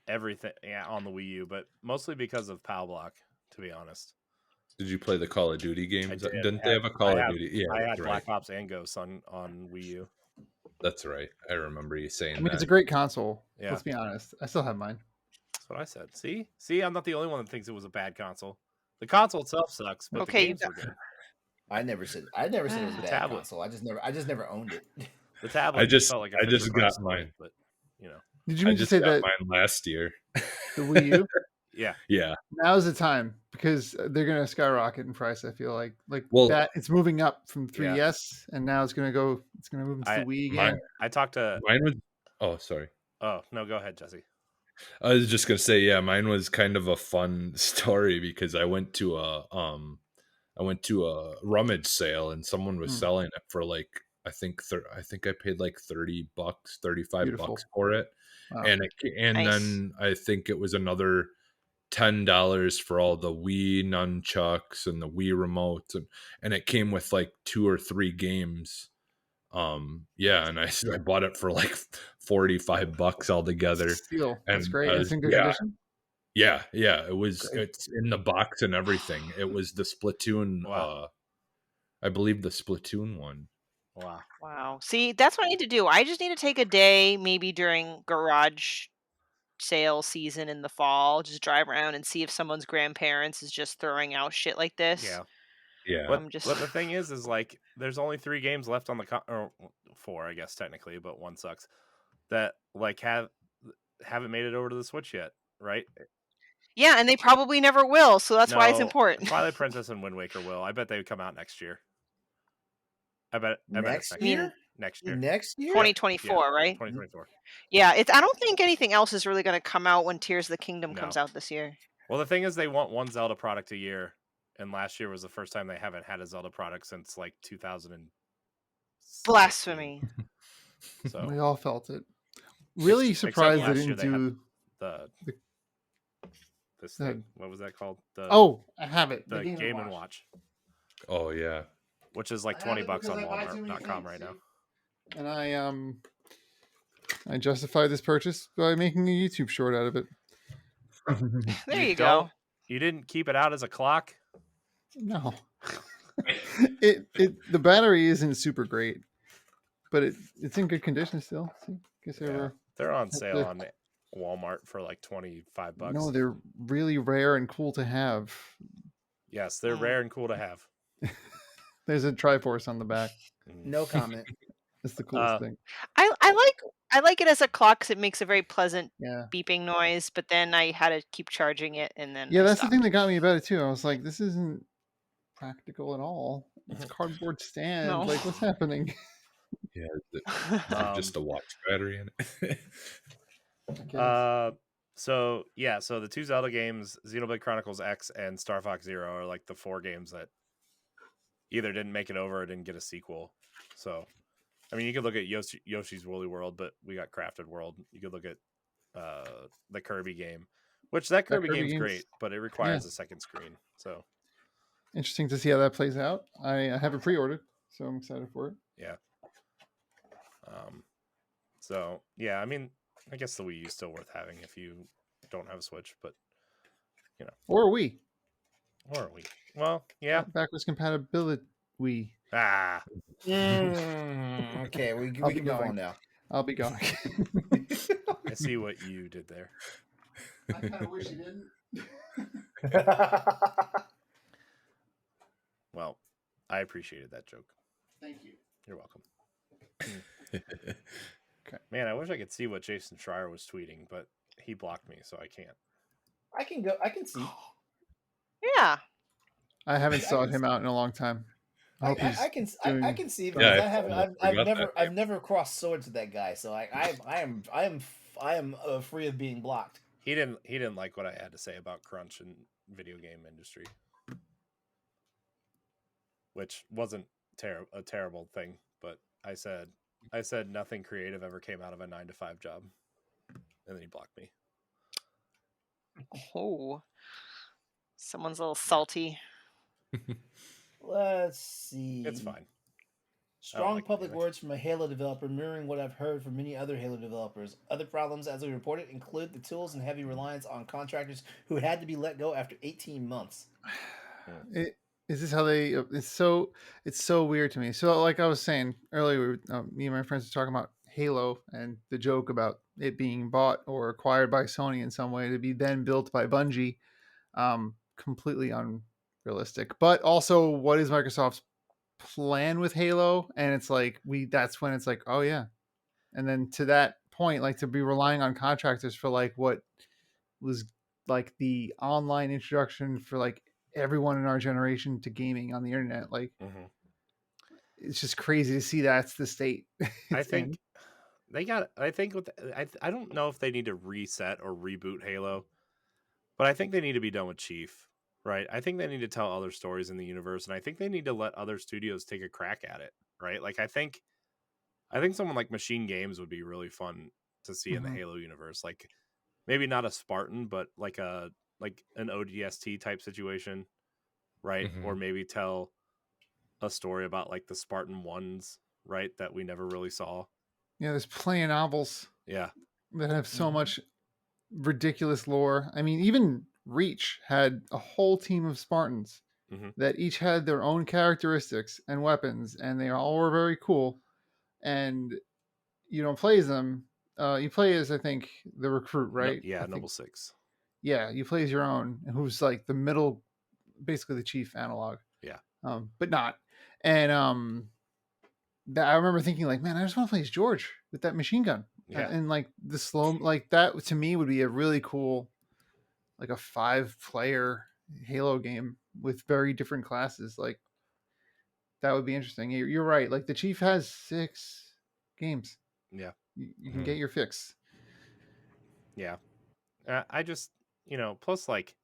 everything on the Wii U, but mostly because of PAL Block, to be honest. Did you play the Call of Duty games? I did. Didn't they have a Call of Duty? Yeah, I had that's right. Black Ops and Ghosts on Wii U. That's right. I remember you saying I mean, that. it's a great console. Yeah. Let's be honest. I still have mine. That's what I said. See, I'm not the only one that thinks it was a bad console. The console itself sucks, but Okay, the games were good. I never said it was a The bad tablet. console. I just never owned it. The tablet felt like a I just Fisher got Price toy, mine. but you know, Did you I mean to just say got that mine last year. the Wii U? yeah. Yeah. Now's the time because they're going to skyrocket in price. I feel like Well, that it's moving up from Yeah. 3DS and now it's going to move into the Wii again. I talked to. Mine was. Oh, sorry. Oh no, go ahead, Jesse. I was just gonna say, yeah, mine was kind of a fun story because I went to a rummage sale and someone was selling it for like I think I paid like $30, $35 Beautiful. for it, Wow. and Nice. then I think it was another $10 for all the Wii nunchucks and the Wii remote, and it came with like 2 or 3 games. Yeah, and I bought it for like $45 altogether. Steal. That's And great. It's in good yeah, condition. yeah, it was. Great. It's in the box and everything. It was the Splatoon. Wow. I believe the Splatoon one. Wow. Wow. See, that's what I need to do. I just need to take a day, maybe during garage sale season in the fall, just drive around and see if someone's grandparents is just throwing out shit like this. Yeah. Yeah, But, I'm just- but the thing is like there's only 3 games left on the or 4, I guess technically, but one sucks. That like haven't made it over to the Switch yet, right? Yeah, and they probably never will, so that's why it's No, important. Twilight Princess and Wind Waker will. I bet they would come out next year. I bet it's Next year. year? Next year. Next year? 2024, right? 2024. Yeah, I don't think anything else is really going to come out when Tears of the Kingdom comes No. out this year. Well, the thing is, they want one Zelda product a year, and last year was the first time they haven't had a Zelda product since like 2000. Blasphemy. So We all felt it. Really Except surprised they last didn't year they had do. this thing. What was that called? Oh, I have it. the Game and Watch, Oh yeah. which is like I have $20 it on because I buy too many Walmart.com things, right now. see? And I justified this purchase by making a YouTube short out of it. There you don't- go. You didn't keep it out as a clock. No. The battery isn't super great, but it's in good condition still. See, guess they Yeah. were. They're on That's sale the- on Walmart for like $25. No, they're really rare and cool to have. Yes, they're Mm. rare and cool to have. There's a Triforce on the back. No comment. It's the coolest Uh, thing. I like it as a clock because it makes a very pleasant Yeah. beeping noise, but then I had to keep charging it and then Yeah, I that's the stopped. thing that got me about it too. I was like, this isn't practical at all. It's a cardboard stand. No. Like, what's happening? Yeah, is it just a watch battery in it? I guess. So the 2 Zelda games, Xenoblade Chronicles X and Star Fox Zero, are like the 4 games that either didn't make it over or didn't get a sequel. So, I mean, you could look at Yoshi's Woolly World, but we got Crafted World. You could look at the Kirby game, which that Kirby game's game's- great, but it requires a second screen. So, Interesting to see how that plays out. I have it pre-ordered, so I'm excited for it. yeah. So yeah, I mean, I guess the Wii U is still worth having if you don't have a Switch, but Or Wii. or a Wii. Well, yeah. Backwards compatibility Wii. Ah, Okay, we I'll can be move going. on now. I'll be going. I see what you did there. I kind of wish you didn't. Well, I appreciated that joke. Thank you. You're welcome. Man, I wish I could see what Jason Schreier was tweeting, but he blocked me, so I can't. I can go. I can see. Yeah. I haven't I sought can- him out in a long time. I hope he's I can doing. I can see something. because Yeah, I have almost I've forgot never that I've game. never crossed swords with that guy, so I am free of being blocked. He didn't like what I had to say about crunch and video game industry, which wasn't a terrible thing, but I said nothing creative ever came out of a 9 to 5 job, and then he blocked me. Oh. Someone's a little salty. Let's see. It's fine. Strong like it public either. words from a Halo developer, mirroring what I've heard from many other Halo developers. Other problems, as we reported, include the tools and heavy reliance on contractors who had to be let go after 18 months. Is this how they? It's so weird to me. So, like I was saying earlier, me and my friends were talking about Halo and the joke about it being bought or acquired by Sony in some way to be then built by Bungie. Completely unrealistic. But also, what is Microsoft's plan with Halo? And it's like that's when it's like, oh yeah. And then to that point, like to be relying on contractors for like what was like the online introduction for like everyone in our generation to gaming on the internet. Like Mm-hmm. it's just crazy to see that's the state. I it's think in. they got. I think I don't know if they need to reset or reboot Halo, but I think they need to be done with Chief. Right. I think they need to tell other stories in the universe, and I think they need to let other studios take a crack at it. Right. Like I think someone like Machine Games would be really fun to see in the Mhm. Halo universe. Like maybe not a Spartan, but like an ODST type situation, right? Mhm. Or maybe tell a story about like the Spartan ones, right? That we never really saw. Yeah, there's plenty of novels Yeah. that have so Mhm. much ridiculous lore. I mean, even Reach had a whole team of Spartans Mm-hmm. that each had their own characteristics and weapons, and they all were very cool. And you don't play as them. You play as, I think, the recruit, right? Yeah, I think, Noble 6. yeah, you play as your own, who's like the middle, basically the chief analog. Yeah. But not. And that I remember thinking like, man, I just want to play as George with that machine gun. Yeah. And like the slow, like that to me would be a really cool, like a 5-player Halo game with very different classes. Like that would be interesting. You're right. Like the chief has 6 games. Yeah. You can get your fix. Yeah. I just, plus like,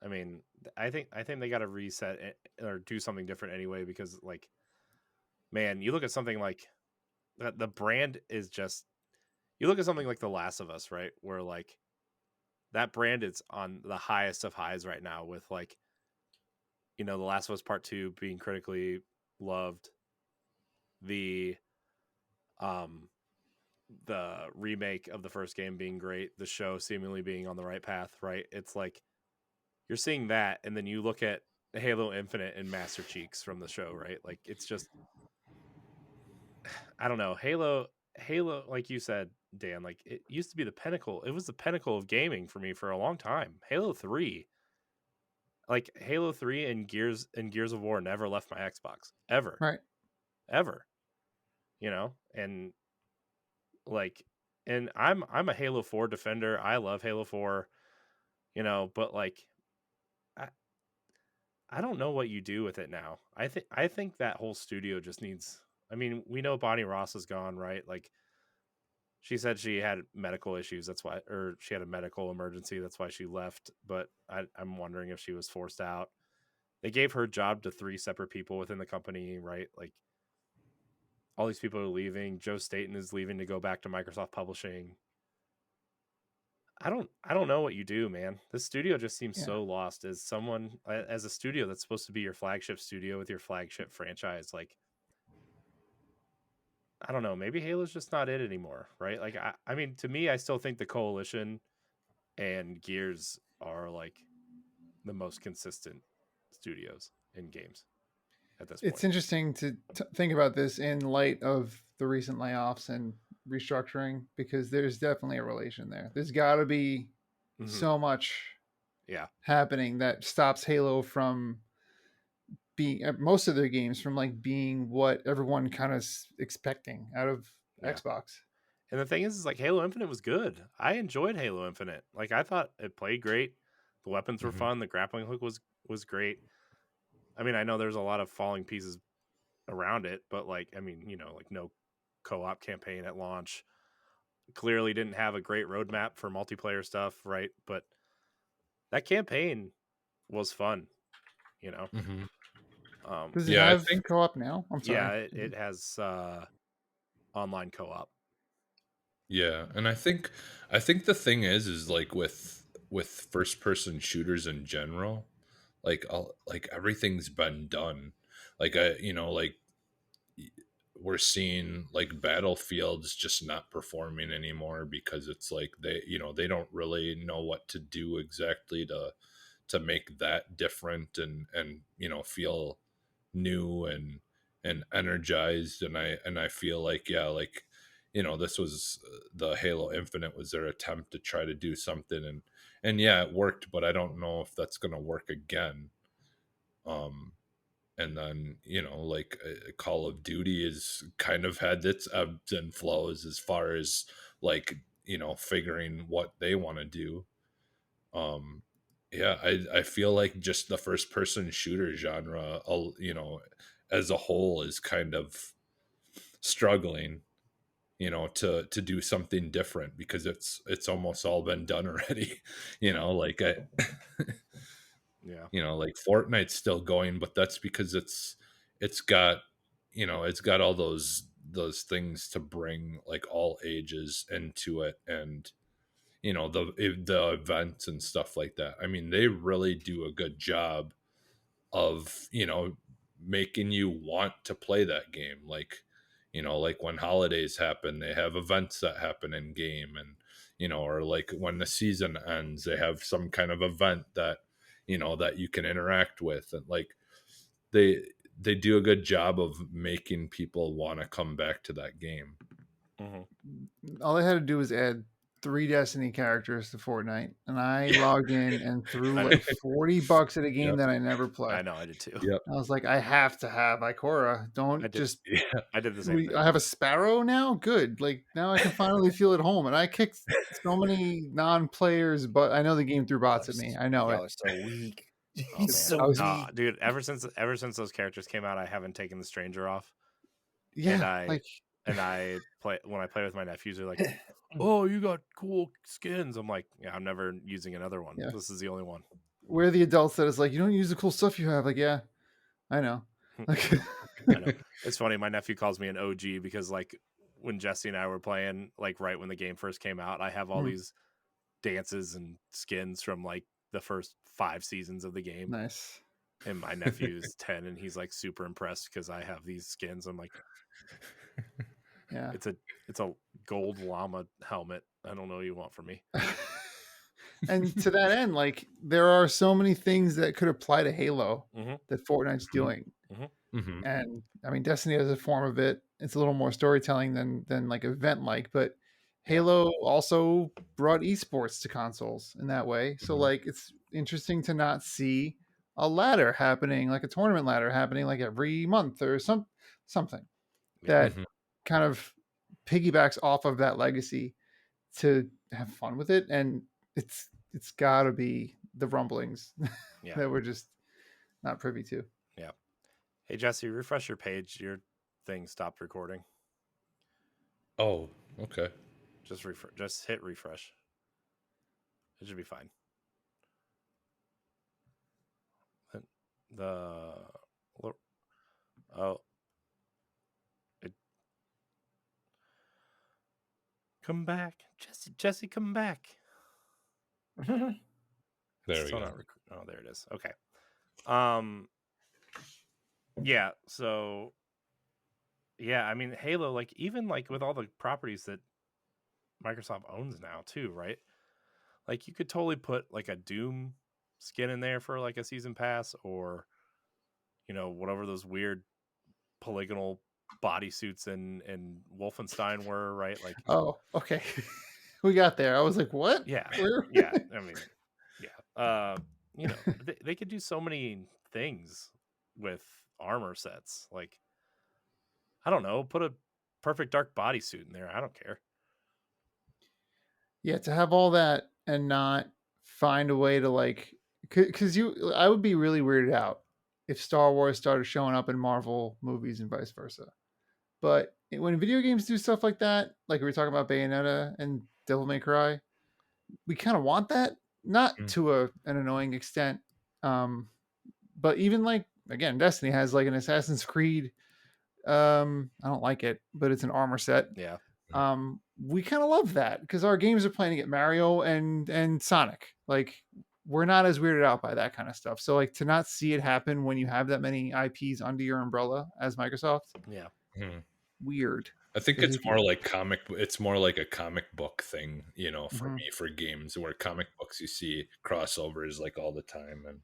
I mean, I think they got to reset it or do something different anyway, because like, man, you look at something like the brand is just, you look at something like The Last of Us, right? Where like that brand is on the highest of highs right now with like, The Last of Us Part 2 being critically loved, the remake of the first game being great, the show seemingly being on the right path, right? It's like you're seeing that, and then you look at Halo Infinite and Master Cheeks from the show, right? Like it's just, I don't know. Halo, like you said, Dan, like it used to be the pinnacle. It was the pinnacle of gaming for me for a long time. Halo 3, like Halo 3 and Gears of War never left my Xbox ever, Right. ever. And like, and I'm a Halo 4 defender. I love Halo 4, but like I don't know what you do with it now. I think that whole studio just needs, I mean, we know Bonnie Ross is gone, right? Like she said she had medical issues, that's why, or she had a medical emergency, that's why she left, but I'm wondering if she was forced out. They gave her job to 3 separate people within the company, right? Like all these people are leaving. Joe Staten is leaving to go back to Microsoft Publishing. I don't know what you do, man. This studio just seems Yeah. so lost as a studio that's supposed to be your flagship studio with your flagship franchise. Like, I don't know, maybe Halo's just not it anymore, right? Like, I mean, to me, I still think the Coalition and Gears are like the most consistent studios in games at this point. It's interesting to think about this in light of the recent layoffs and restructuring, because there's definitely a relation there. There's got to be so much happening that stops Halo from being, most of their games from like being what everyone kind of expecting out of Xbox. And the thing is like Halo Infinite was good. I enjoyed Halo Infinite. Like I thought it played great. The weapons were Mhm. fun. The grappling hook was great. I mean, I know there's a lot of falling pieces around it, but like, I mean, you know, like no co-op campaign at launch. Clearly didn't have a great roadmap for multiplayer stuff, right? But that campaign was fun, you know. Mhm. Does it Yeah, I have think co-op now? I'm sorry. Yeah, it has online co-op. yeah, and I think the thing is like with first person shooters in general, like everything's been done. Like I, you know, like we're seeing like Battlefields just not performing anymore because it's like they, you know, they don't really know what to do exactly to make that different and you know feel new and energized. And I feel like, yeah, like, you know, this was the Halo Infinite was their attempt to try to do something, and yeah, it worked, but I don't know if that's going to work again. And then, you know, like Call of Duty is kind of had its ebbs and flows as far as like, you know, figuring what they want to do. um yeah, I feel like just the first person shooter genre, you know, as a whole is kind of struggling, you know, to do something different because it's almost all been done already. You know, like I Yeah. you know, like Fortnite's still going, but that's because it's got, you know, it's got all those things to bring like all ages into it, and you know the events and stuff like that. I mean, they really do a good job of, you know, making you want to play that game. Like, you know, like when holidays happen, they have events that happen in game, and you know, or like when the season ends, they have some kind of event that, you know, that you can interact with, and like they they do a good job of making people want to come back to that game. All I had to do was add 3 Destiny characters to Fortnite, and I logged in and threw I know. like $40 at a game Yep. that I never play. I know, I did too. Yep. I was like, I have to have Ikora. I Don't did. just. Yeah. I did the same thing. I have a Sparrow now. Good. Like now I can finally feel at home. And I kicked so many non-players, but I know the game threw bots at me. I know it. Y'all are so weak. Oh He's man, so I was- weak. dude! Ever since those characters came out, I haven't taken the stranger off. Yeah, And I play when I play with my nephews. They're like, "Oh, you got cool skins." I'm like, "Yeah, I'm never using another one. Yeah. This is the only one." we're the adults that is like, you don't use the cool stuff you have. Like, yeah, I know. Like, I know. It's funny. My nephew calls me an OG because like when Jesse and I were playing, like right when the game first came out, I have all these dances and skins from like the first 5 seasons of the game. nice. And my nephew's 10 and he's like super impressed because I have these skins. I'm like, Yeah. it's a gold llama helmet. I don't know what you want from me. And to that end, like there are so many things that could apply to Halo Mhm. that Fortnite's doing. Mhm. And I mean, Destiny has a form of it. It's a little more storytelling than like event like, but Halo also brought esports to consoles in that way. So Mhm. like it's interesting to not see a ladder happening, like a tournament ladder happening like every month or something Yeah. that kind of piggybacks off of that legacy to have fun with it. And it's got to be the rumblings Yeah. that we're just not privy to. Yeah. Hey Jesse, refresh your page. Your thing stopped recording. Oh, okay. Just hit refresh. It should be fine. Come back, Jesse, come back. There we Still go. not oh, there it is. Okay. Yeah. So, yeah. I mean, Halo, like even like with all the properties that Microsoft owns now, too, right? Like you could totally put like a Doom skin in there for like a season pass, or you know whatever those weird polygonal bodysuits in Wolfenstein were, right? Like, Oh, okay. We got there. I was like, what? yeah, Where? yeah. I mean, yeah. You know, they could do so many things with armor sets. Like, I don't know, put a perfect dark bodysuit in there. I don't care. Yeah, to have all that and not find a way to like, because I would be really weirded out if Star Wars started showing up in Marvel movies and vice versa. But when video games do stuff like that, like we were talking about Bayonetta and Devil May Cry, we kind of want that, not to an annoying extent. But even like, again, Destiny has like an Assassin's Creed. I don't like it, but it's an armor set. Yeah. We kind of love that because our games are playing to get Mario and Sonic. Like, we're not as weirded out by that kind of stuff. So like to not see it happen when you have that many IPs under your umbrella as Microsoft, Yeah. weird. I think it's more like it's more like a comic book thing, you know, for Mhm. me, for games where comic books you see crossovers like all the time. And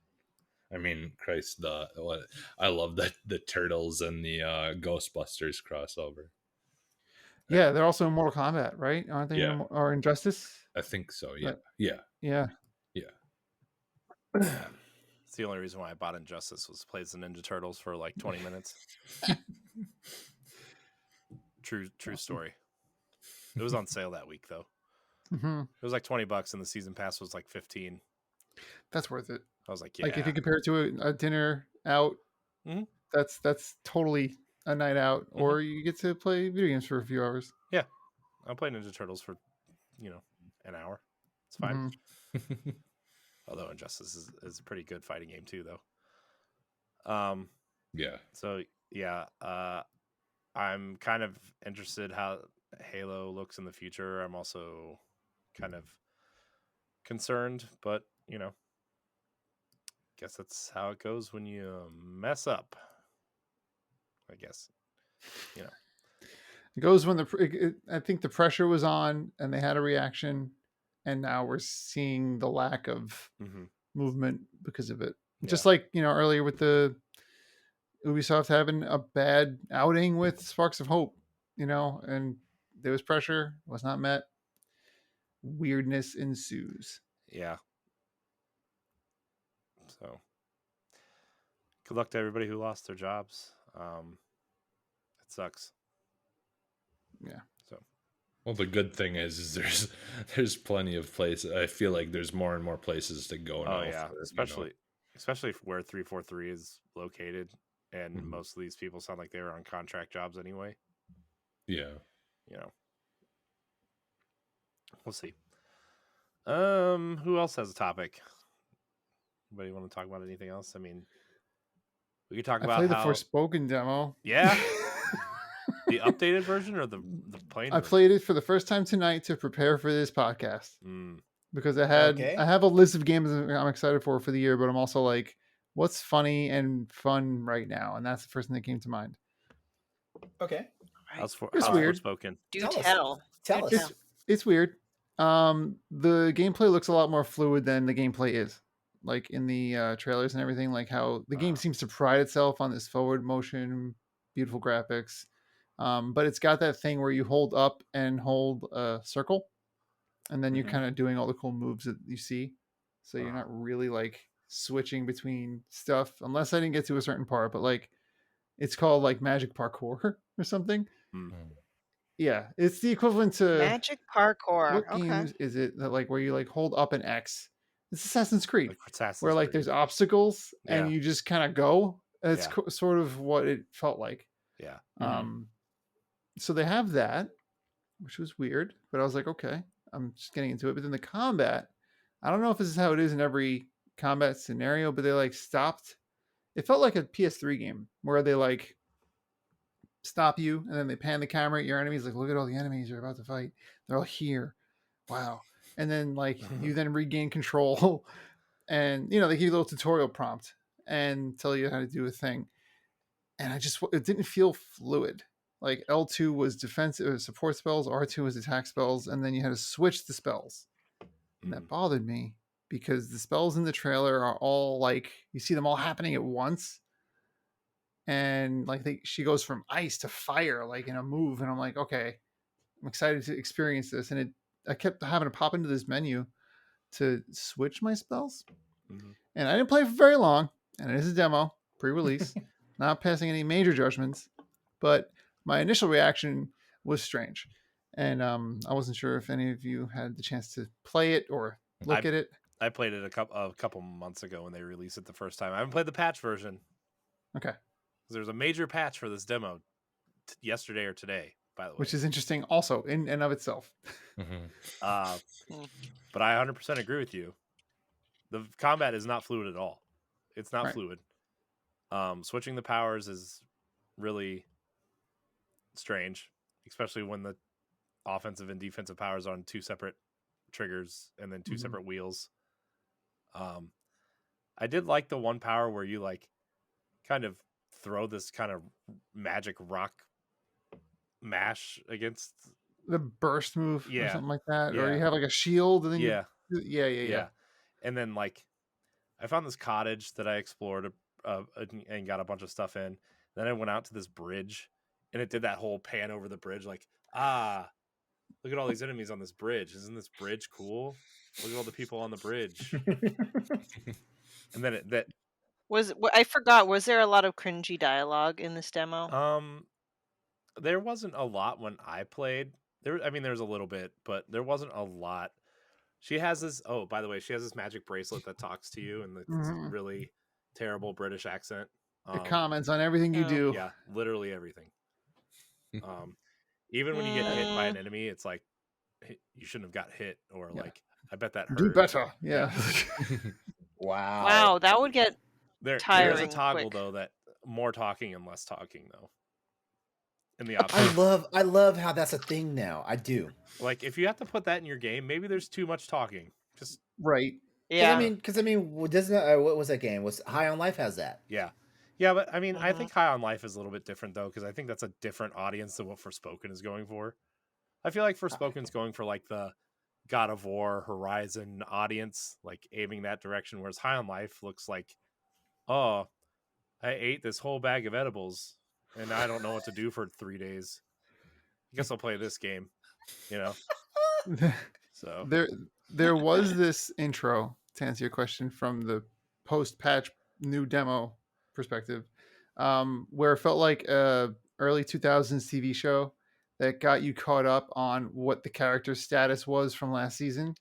I mean, Christ, I love the Turtles and the Ghostbusters crossover. Yeah, they're also in Mortal Kombat, right? Aren't they? Yeah. Or Injustice? I think so. Yeah. But- Yeah. Yeah. It's the only reason why I bought Injustice was plays the Ninja Turtles for like 20 minutes. True story. It was on sale that week though. Mm-hmm. It was like $20 and the season pass was like 15. That's worth it. I was like, yeah. Like if you compare it to a dinner out, Mhm. that's totally a night out, or you get to play video games for a few hours. Yeah. I'll play Ninja Turtles for, an hour. It's fine. Mhm. Although Injustice is a pretty good fighting game too, though. Yeah. So yeah, I'm kind of interested how Halo looks in the future. I'm also kind of concerned, but guess that's how it goes when you mess up. I guess, It goes when I think the pressure was on and they had a reaction, and now we're seeing the lack of movement because of it. Yeah. Just like earlier with the Ubisoft having a bad outing with Sparks of Hope, and there was pressure, was not met. Weirdness ensues. Yeah. So, good luck to everybody who lost their jobs. It sucks. Yeah. So, Well, the good thing is there's plenty of places. I feel like there's more and more places to go now. oh yeah, especially where 343 is located, and most of these people sound like they were on contract jobs anyway. Yeah. We'll see. Who else has a topic? Anybody want to talk about anything else? I mean, we could talk I about played how the Forspoken demo. Yeah. The updated version or the plain I version? played it for the first time tonight to prepare for this podcast Mm. because I Okay. have a list of games I'm excited for the year, but I'm also like, what's funny and fun right now? And that's the first thing that came to mind. Okay. How's weird. Forspoken? Do Tell us. tell. Tell Do us. tell. It's weird. The gameplay looks a lot more fluid than the gameplay is, like in the trailers and everything. Like how the game seems to pride itself on this forward motion, beautiful graphics. But it's got that thing where you hold up and hold a circle, and then you're kind of doing all the cool moves that you see. So you're not really like switching between stuff, unless I didn't get to a certain part. But like, it's called like magic parkour or something. Mm. Yeah, it's the equivalent to Magic parkour. what Okay. games is it that like where you like hold up an X? It's Assassin's Creed, Like Assassin's where like Creed. there's obstacles and Yeah. you just kind of go. It's Yeah. sort of what it felt like. Yeah. So they have that, which was weird, but I was like, okay, I'm just getting into it. But then the combat, I don't know if this is how it is in every combat scenario, but they like stopped. It felt like a PS3 game where they like stop you and then they pan the camera at your enemies, like, look at all the enemies you're about to fight. They're all here. Wow. And then like you then regain control and they give you a little tutorial prompt and tell you how to do a thing. And it didn't feel fluid. Like L2 was defensive support spells, R2 was attack spells, and then you had to switch the spells. And that bothered me because the spells in the trailer are all like, you see them all happening at once. And like she goes from ice to fire, like in a move. And I'm like, okay, I'm excited to experience this. And I kept having to pop into this menu to switch my spells. And I didn't play for very long. And it is a demo, pre-release, not passing any major judgments. But my initial reaction was strange. and I wasn't sure if any of you had the chance to play it or look at it. I played it a couple months ago when they released it the first time. I haven't played the patch version. Okay. There's a major patch for this demo yesterday or today, by the way. Which is interesting also in and of itself. But I 100% agree with you. The combat is not fluid at all. It's not fluid. Switching the powers is really strange, especially when the offensive and defensive powers are on 2 separate triggers and then 2 separate wheels. I did like the one power where you like kind of throw this kind of magic rock mash against the burst move or something like that, or you have like a shield and then yeah. And then like I found this cottage that I explored and got a bunch of stuff in. Then I went out to this bridge and it did that whole pan over the bridge like, look at all these enemies on this bridge. Isn't this bridge cool? Look at all the people on the bridge. And then I forgot, was there a lot of cringy dialogue in this demo? There wasn't a lot when I played. There was a little bit, but there wasn't a lot. She has this, by the way, she has this magic bracelet that talks to you in the really terrible British accent. It comments on everything you do. Yeah, literally everything. Even when you get hit by an enemy, it's like, you shouldn't have got hit, or like, I bet that hurt. Do better. Yeah. Wow, that would get tiring. There's a toggle though, that more talking and less talking though. In the I love how that's a thing now. I do. Like, if you have to put that in your game, maybe there's too much talking. Just Yeah. Because I mean, doesn't what was that game? Was High on Life has that? Yeah, but I mean, I think High on Life is a little bit different though, because I think that's a different audience than what Forspoken is going for. I feel like Forspoken's going for like the God of War, Horizon audience, like aiming that direction, whereas High on Life looks like, oh, I ate this whole bag of edibles and I don't know what to do for 3 days. I guess I'll play this game, So there was this intro, to answer your question, from the post-patch new demo perspective, where it felt like a early 2000s TV show that got you caught up on what the character's status was from last season.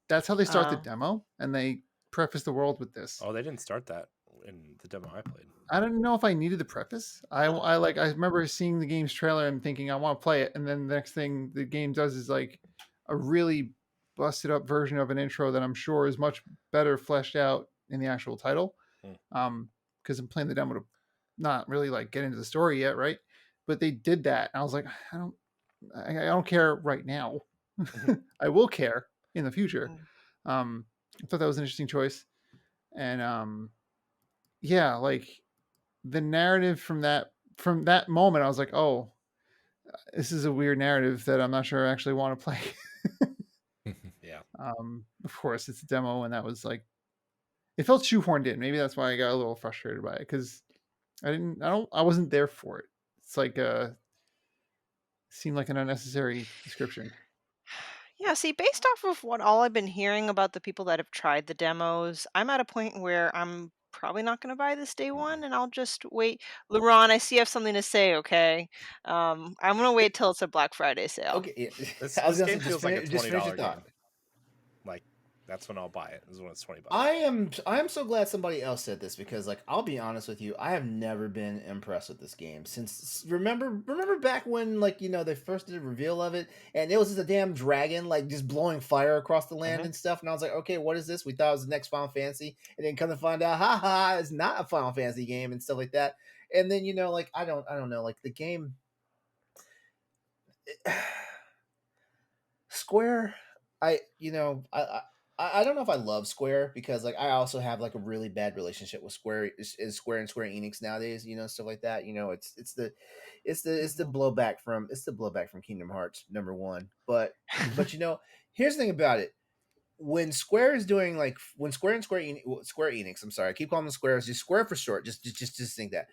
That's how they start the demo, and they preface the world with this. Oh, they didn't start that in the demo I played. I don't know if I needed the preface. I remember seeing the game's trailer and thinking I want to play it, and then the next thing the game does is like a really busted up version of an intro that I'm sure is much better fleshed out in the actual title. Because I'm playing the demo to not really like get into the story yet, right? But they did that, and I was like, I don't care right now. I will care in the future. I thought that was an interesting choice, and like the narrative from that moment, I was like, oh, this is a weird narrative that I'm not sure I actually want to play. Yeah. Of course, it's a demo, and that was like, it felt shoehorned in. Maybe that's why I got a little frustrated by it, because I wasn't there for it. It's like seemed like an unnecessary description. Yeah, see, based off of what all I've been hearing about the people that have tried the demos, I'm at a point where I'm probably not going to buy this day one, and I'll just wait. LeRon, I see you have something to say, okay? I'm going to wait till it's a Black Friday sale. Okay, This game feels like a $20 game. Like, that's when I'll buy it. Is when it's $20. I am so glad somebody else said this, because like, I'll be honest with you, I have never been impressed with this game since remember back when, like, they first did a reveal of it, and it was just a damn dragon like just blowing fire across the land and stuff, and I was like, okay, what is this? We thought it was the next Final Fantasy, and then come to find out, it's not a Final Fantasy game and stuff like that. And then like, I don't know, like the game Square, I don't know if I love Square, because like I also have like a really bad relationship with Square and Square Enix nowadays, stuff like that. It's the blowback from Kingdom Hearts #1. But here's the thing about it. When Square is doing Square Enix, I'm sorry, I keep calling them Square, it's just Square for short. Just think that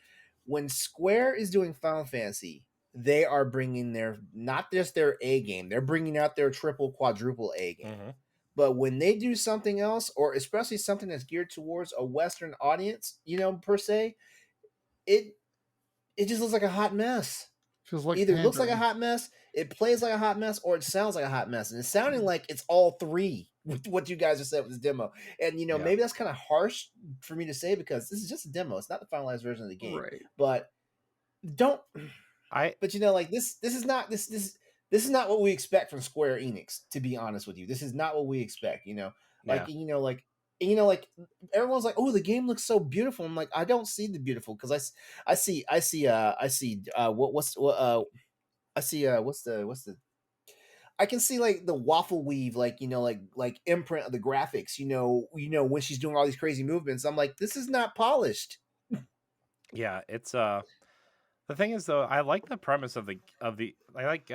when Square is doing Final Fantasy, they are bringing not just their A game, they're bringing out their triple, quadruple A game. But when they do something else, or especially something that's geared towards a Western audience, per se, it just looks like a hot mess. Feels like looks like a hot mess. it plays like a hot mess or it sounds like a hot mess, and it's sounding like it's all three with what you guys have said with this demo. And Yeah. maybe that's kind of harsh for me to say because this is just a demo. It's not the finalized version of the game. Right. But but like this is not this is not what we expect from Square Enix, to be honest with you. This is not what we expect, like like everyone's like, oh, the game looks so beautiful. I'm like, I don't see the beautiful because I see what's the I can see like the waffle weave, like like imprint of the graphics, when she's doing all these crazy movements. I'm like, this is not polished. Yeah, it's the thing is though, I like the premise of the I like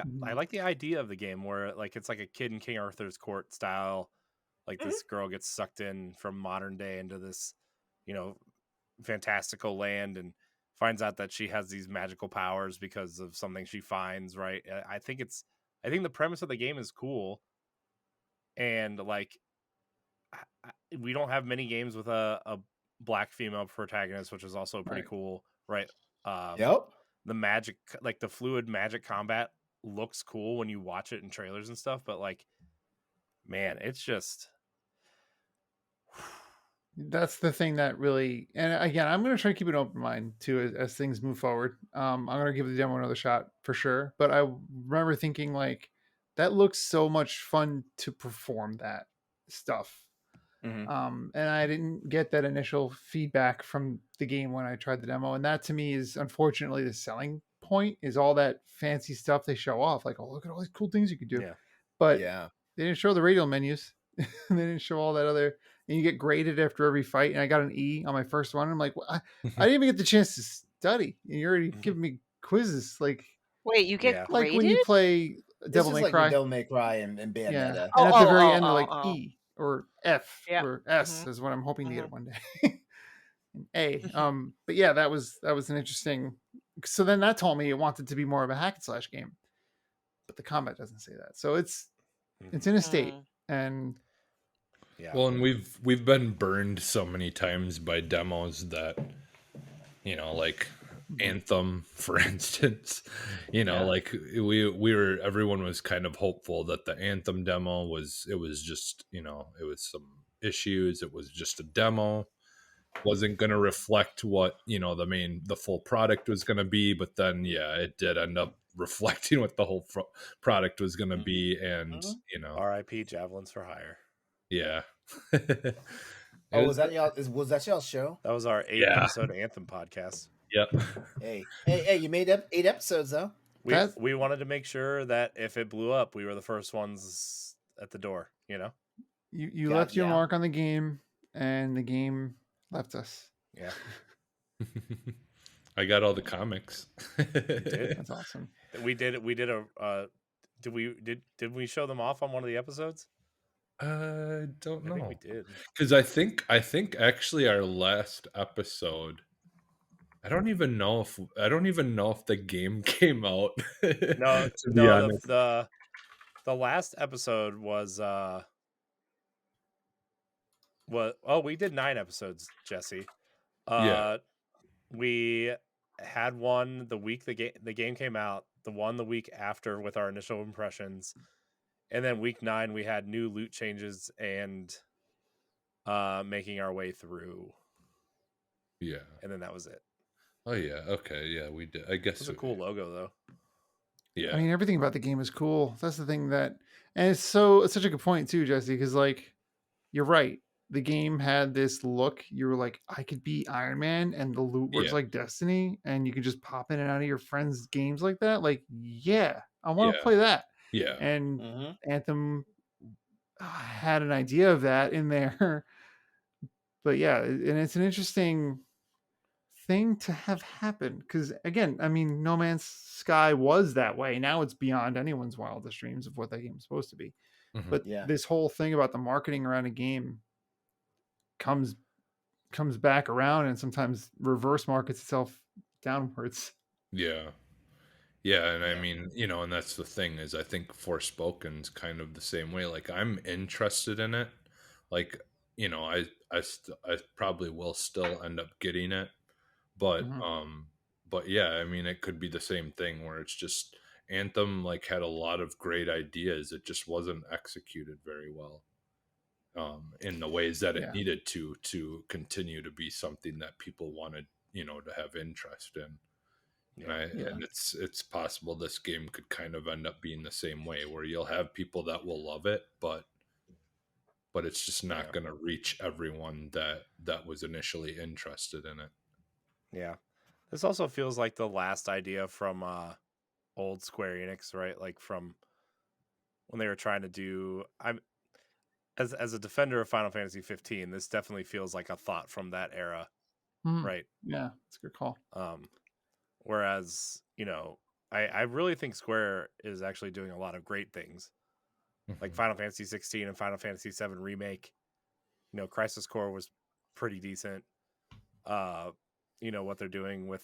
the idea of the game where like it's like a kid in King Arthur's court style, like this girl gets sucked in from modern day into this, fantastical land and finds out that she has these magical powers because of something she finds, right? I think the premise of the game is cool, and like we don't have many games with a black female protagonist, which is also pretty cool, right? Yep. The magic, like the fluid magic combat looks cool when you watch it in trailers and stuff, but like, man, it's just that's the thing that really, and again, I'm going to try to keep an open mind too as things move forward. I'm going to give the demo another shot for sure, but I remember thinking like that looks so much fun to perform that stuff. And I didn't get that initial feedback from the game when I tried the demo, and that to me is unfortunately the selling point, is all that fancy stuff they show off, like, oh, look at all these cool things you could do. Yeah. But yeah, they didn't show the radial menus. They didn't show all that other, and you get graded after every fight, and I got an E on my first one. I'm like, well, I didn't even get the chance to study, and you're already giving me quizzes. Like, Wait, you get like graded? when you play Devil May Cry, Devil May Cry and Bayonetta. yeah, and at the very end they're like E or F or S is what I'm hoping to get one day. A. But yeah, that was an interesting. So then that told me it wanted to be more of a hack and slash game, but the combat doesn't say that. So it's in a state, and yeah. Well, and we've been burned so many times by demos that, like Anthem, for instance, like everyone was kind of hopeful that the Anthem demo was just, it was some issues. It was just a demo, wasn't going to reflect what, the full product was going to be. But then, yeah, it did end up reflecting what the whole product was going to be. And, R.I.P. Javelins for Hire. Yeah. Was that y'all's show? That was our 8-episode Anthem podcast. Yep. Hey! You made 8 episodes though. We wanted to make sure that if it blew up, we were the first ones at the door. You left your mark on the game, and the game left us. Yeah. I got all the comics. That's awesome. We did a. Did we show them off on one of the episodes? I don't know. I think we did, because I think actually our last episode, I don't even know if the game came out. No, to be honest. The last episode was we did 9 episodes, Jesse. We had one the week the game came out, the week after with our initial impressions. And then week 9, we had new loot changes and making our way through. Yeah. And then that was it. Oh, yeah. Okay. Yeah, we did. I guess it was a cool logo, though. Yeah. I mean, everything about the game is cool. That's the thing and it's such a good point, too, Jesse, because, like, you're right. The game had this look. You were like, I could be Iron Man, and the loot works like Destiny, and you can just pop in and out of your friends' games like that. Like, yeah, I want to play that. Yeah. And Anthem had an idea of that in there. But yeah, and it's an interesting thing to have happen because, again, I mean, No Man's Sky was that way. Now it's beyond anyone's wildest dreams of what that game is supposed to be. But this whole thing about the marketing around a game comes back around and sometimes reverse markets itself downwards. Yeah, and I mean, and that's the thing is I think Forspoken's kind of the same way. Like, I'm interested in it. Like, I probably will still end up getting it, but but yeah, I mean, it could be the same thing where it's just Anthem like had a lot of great ideas. It just wasn't executed very well in the ways that it needed to continue to be something that people wanted, to have interest in. And it's possible this game could kind of end up being the same way, where you'll have people that will love it, but it's just not going to reach everyone that was initially interested in it. Yeah. This also feels like the last idea from old Square Enix, right? Like from when they were trying to do, as a defender of Final Fantasy 15, this definitely feels like a thought from that era, right? Yeah, it's a good call. Whereas, I really think Square is actually doing a lot of great things, like Final Fantasy 16 and Final Fantasy 7 Remake. Crisis Core was pretty decent. What they're doing with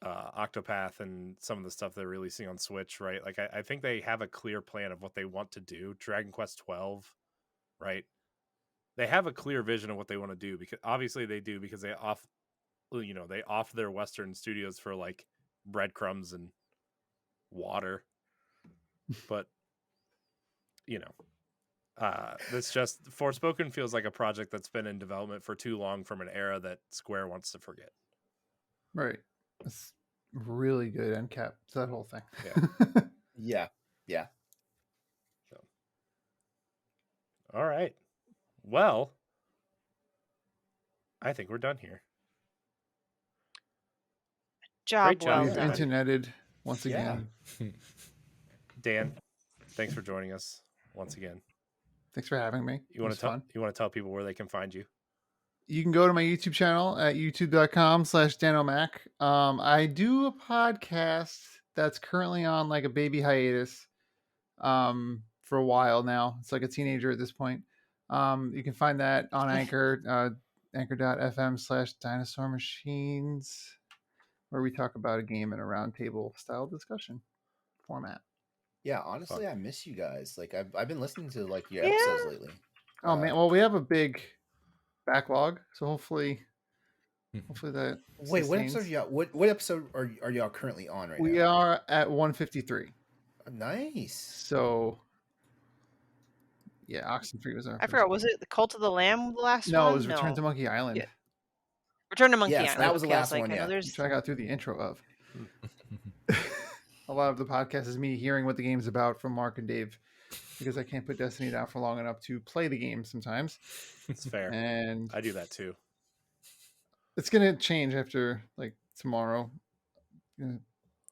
Octopath and some of the stuff they're releasing on Switch, right? Like I think they have a clear plan of what they want to do. Dragon Quest 12, right? They have a clear vision of what they want to do, because obviously they do, because they off their Western studios for like breadcrumbs and water. But this just Forspoken feels like a project that's been in development for too long from an era that Square wants to forget. Right. It's really good end cap to that whole thing. Yeah. So, all right. Well, I think we're done here. Job Great job, well We've done. interneted once again. Dan, thanks for joining us once again. Thanks for having me. You want to tell people where they can find you? You can go to my YouTube channel at youtube.com/Danomak. I do a podcast that's currently on like a baby hiatus for a while now. It's like a teenager at this point. You can find that on Anchor, anchor.fm/Dinosaur Machines, where we talk about a game in a roundtable style discussion format. Yeah, honestly, I miss you guys. Like I've been listening to like your episodes lately. Oh man, well we have a big backlog, so hopefully that. Wait, what episode are y'all? What episode are y'all currently on right now? We are at 153. Nice. So yeah, Oxenfree was our. I forgot. Was it the Cult of the Lamb? The last one? No, it was Return to Monkey Island. Yeah. Return to Monkey Yes, Island. that was the Okay, I was last one, I know yeah. there's- Which I got through the intro of. A lot of the podcast is me hearing what the game's about from Mark and Dave, because I can't put Destiny down for long enough to play the game sometimes. It's fair. And I do that too. it's gonna change after like tomorrow. I'm gonna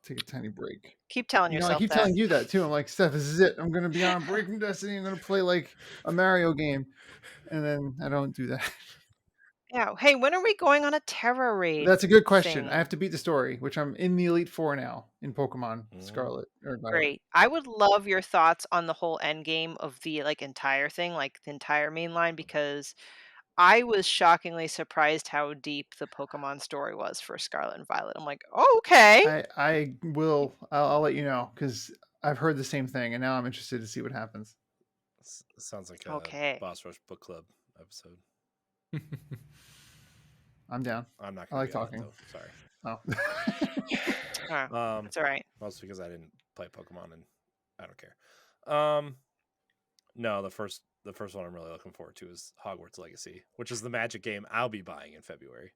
take a tiny break. Keep telling I yourself keep that. telling you that too. I'm like, Steph, this is it. I'm gonna be on a break from Destiny. I'm gonna play like a Mario game, and then I don't do that. Yeah. Hey, when are we going on a Terra raid? That's a good question. thing? I have to beat the story, which I'm in the Elite Four now in Pokemon Mm. Scarlet or Violet. Great. I would love your thoughts on the whole end game of the like entire thing, like the entire main line, because I was shockingly surprised how deep the Pokemon story was for Scarlet and Violet. I'm like, oh, okay. I will. I'll let you know, because I've heard the same thing, and now I'm interested to see what happens. Sounds like a Okay. Boss Rush Book Club episode. I'm down. I'm not I gonna like be on it, talking. though. Sorry. Oh. It's all right. Mostly because I didn't play Pokemon and I don't care. No, the first one I'm really looking forward to is Hogwarts Legacy, which is the Magic game I'll be buying in February.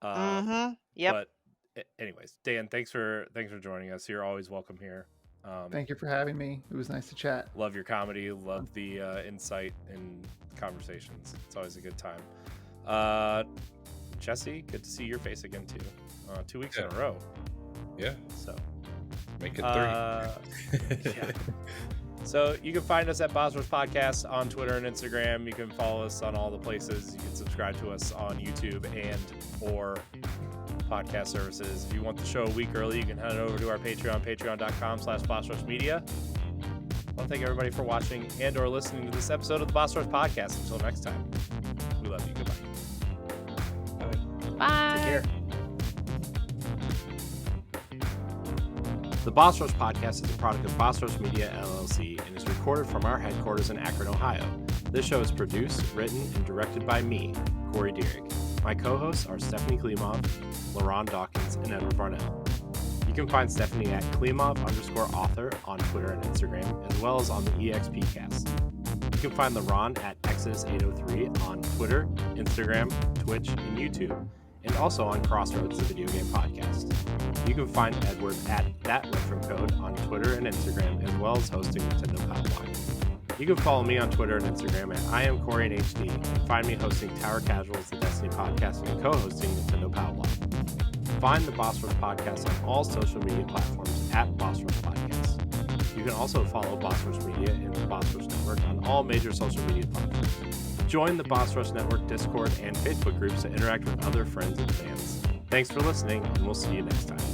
Yep. But anyways, Dan, thanks for joining us. You're always welcome here. Thank you for having me. It was nice to chat. Love your comedy. Love the insight and conversations. It's always a good time. Jesse, good to see your face again too. 2 weeks in a row. Yeah. So Make it 3. yeah. So you can find us at Boss Rush Podcast on Twitter and Instagram. You can follow us on all the places. You can subscribe to us on YouTube and or podcast services. If you want the show a week early, you can head over to our Patreon, patreon.com/BossRushMedia. I want to thank everybody for watching and or listening to this episode of the Boss Rush Podcast. Until next time, we love you. Goodbye. Bye. Take care. The Boss Rush Podcast is a product of Boss Rush Media, LLC, and is recorded from our headquarters in Akron, Ohio. This show is produced, written, and directed by me, Corey Dirrig. My co-hosts are Stephanie Klimov, LeRon Dawkins, and Edward Varnell. You You can find Stephanie at Klimov_author on Twitter and Instagram, as well as on the EXPcast. You can find LeRon at Exodus803 on Twitter, Instagram, Twitch, and YouTube, and also on Crossroads, the video game podcast. You can find Edward at ThatRetroCode on Twitter and Instagram, as well as hosting Nintendo Powerline. You can follow me on Twitter and Instagram at IamCoreyinHD, and find me hosting Tower Casuals, the Destiny podcast, and co-hosting Nintendo Powerline. Find the Boss Rush Podcast on all social media platforms at Boss Rush Podcast. You can also follow Boss Rush Media and the Boss Rush Network on all major social media platforms. Join the Boss Rush Network Discord and Facebook groups to interact with other friends and fans. Thanks for listening, and we'll see you next time.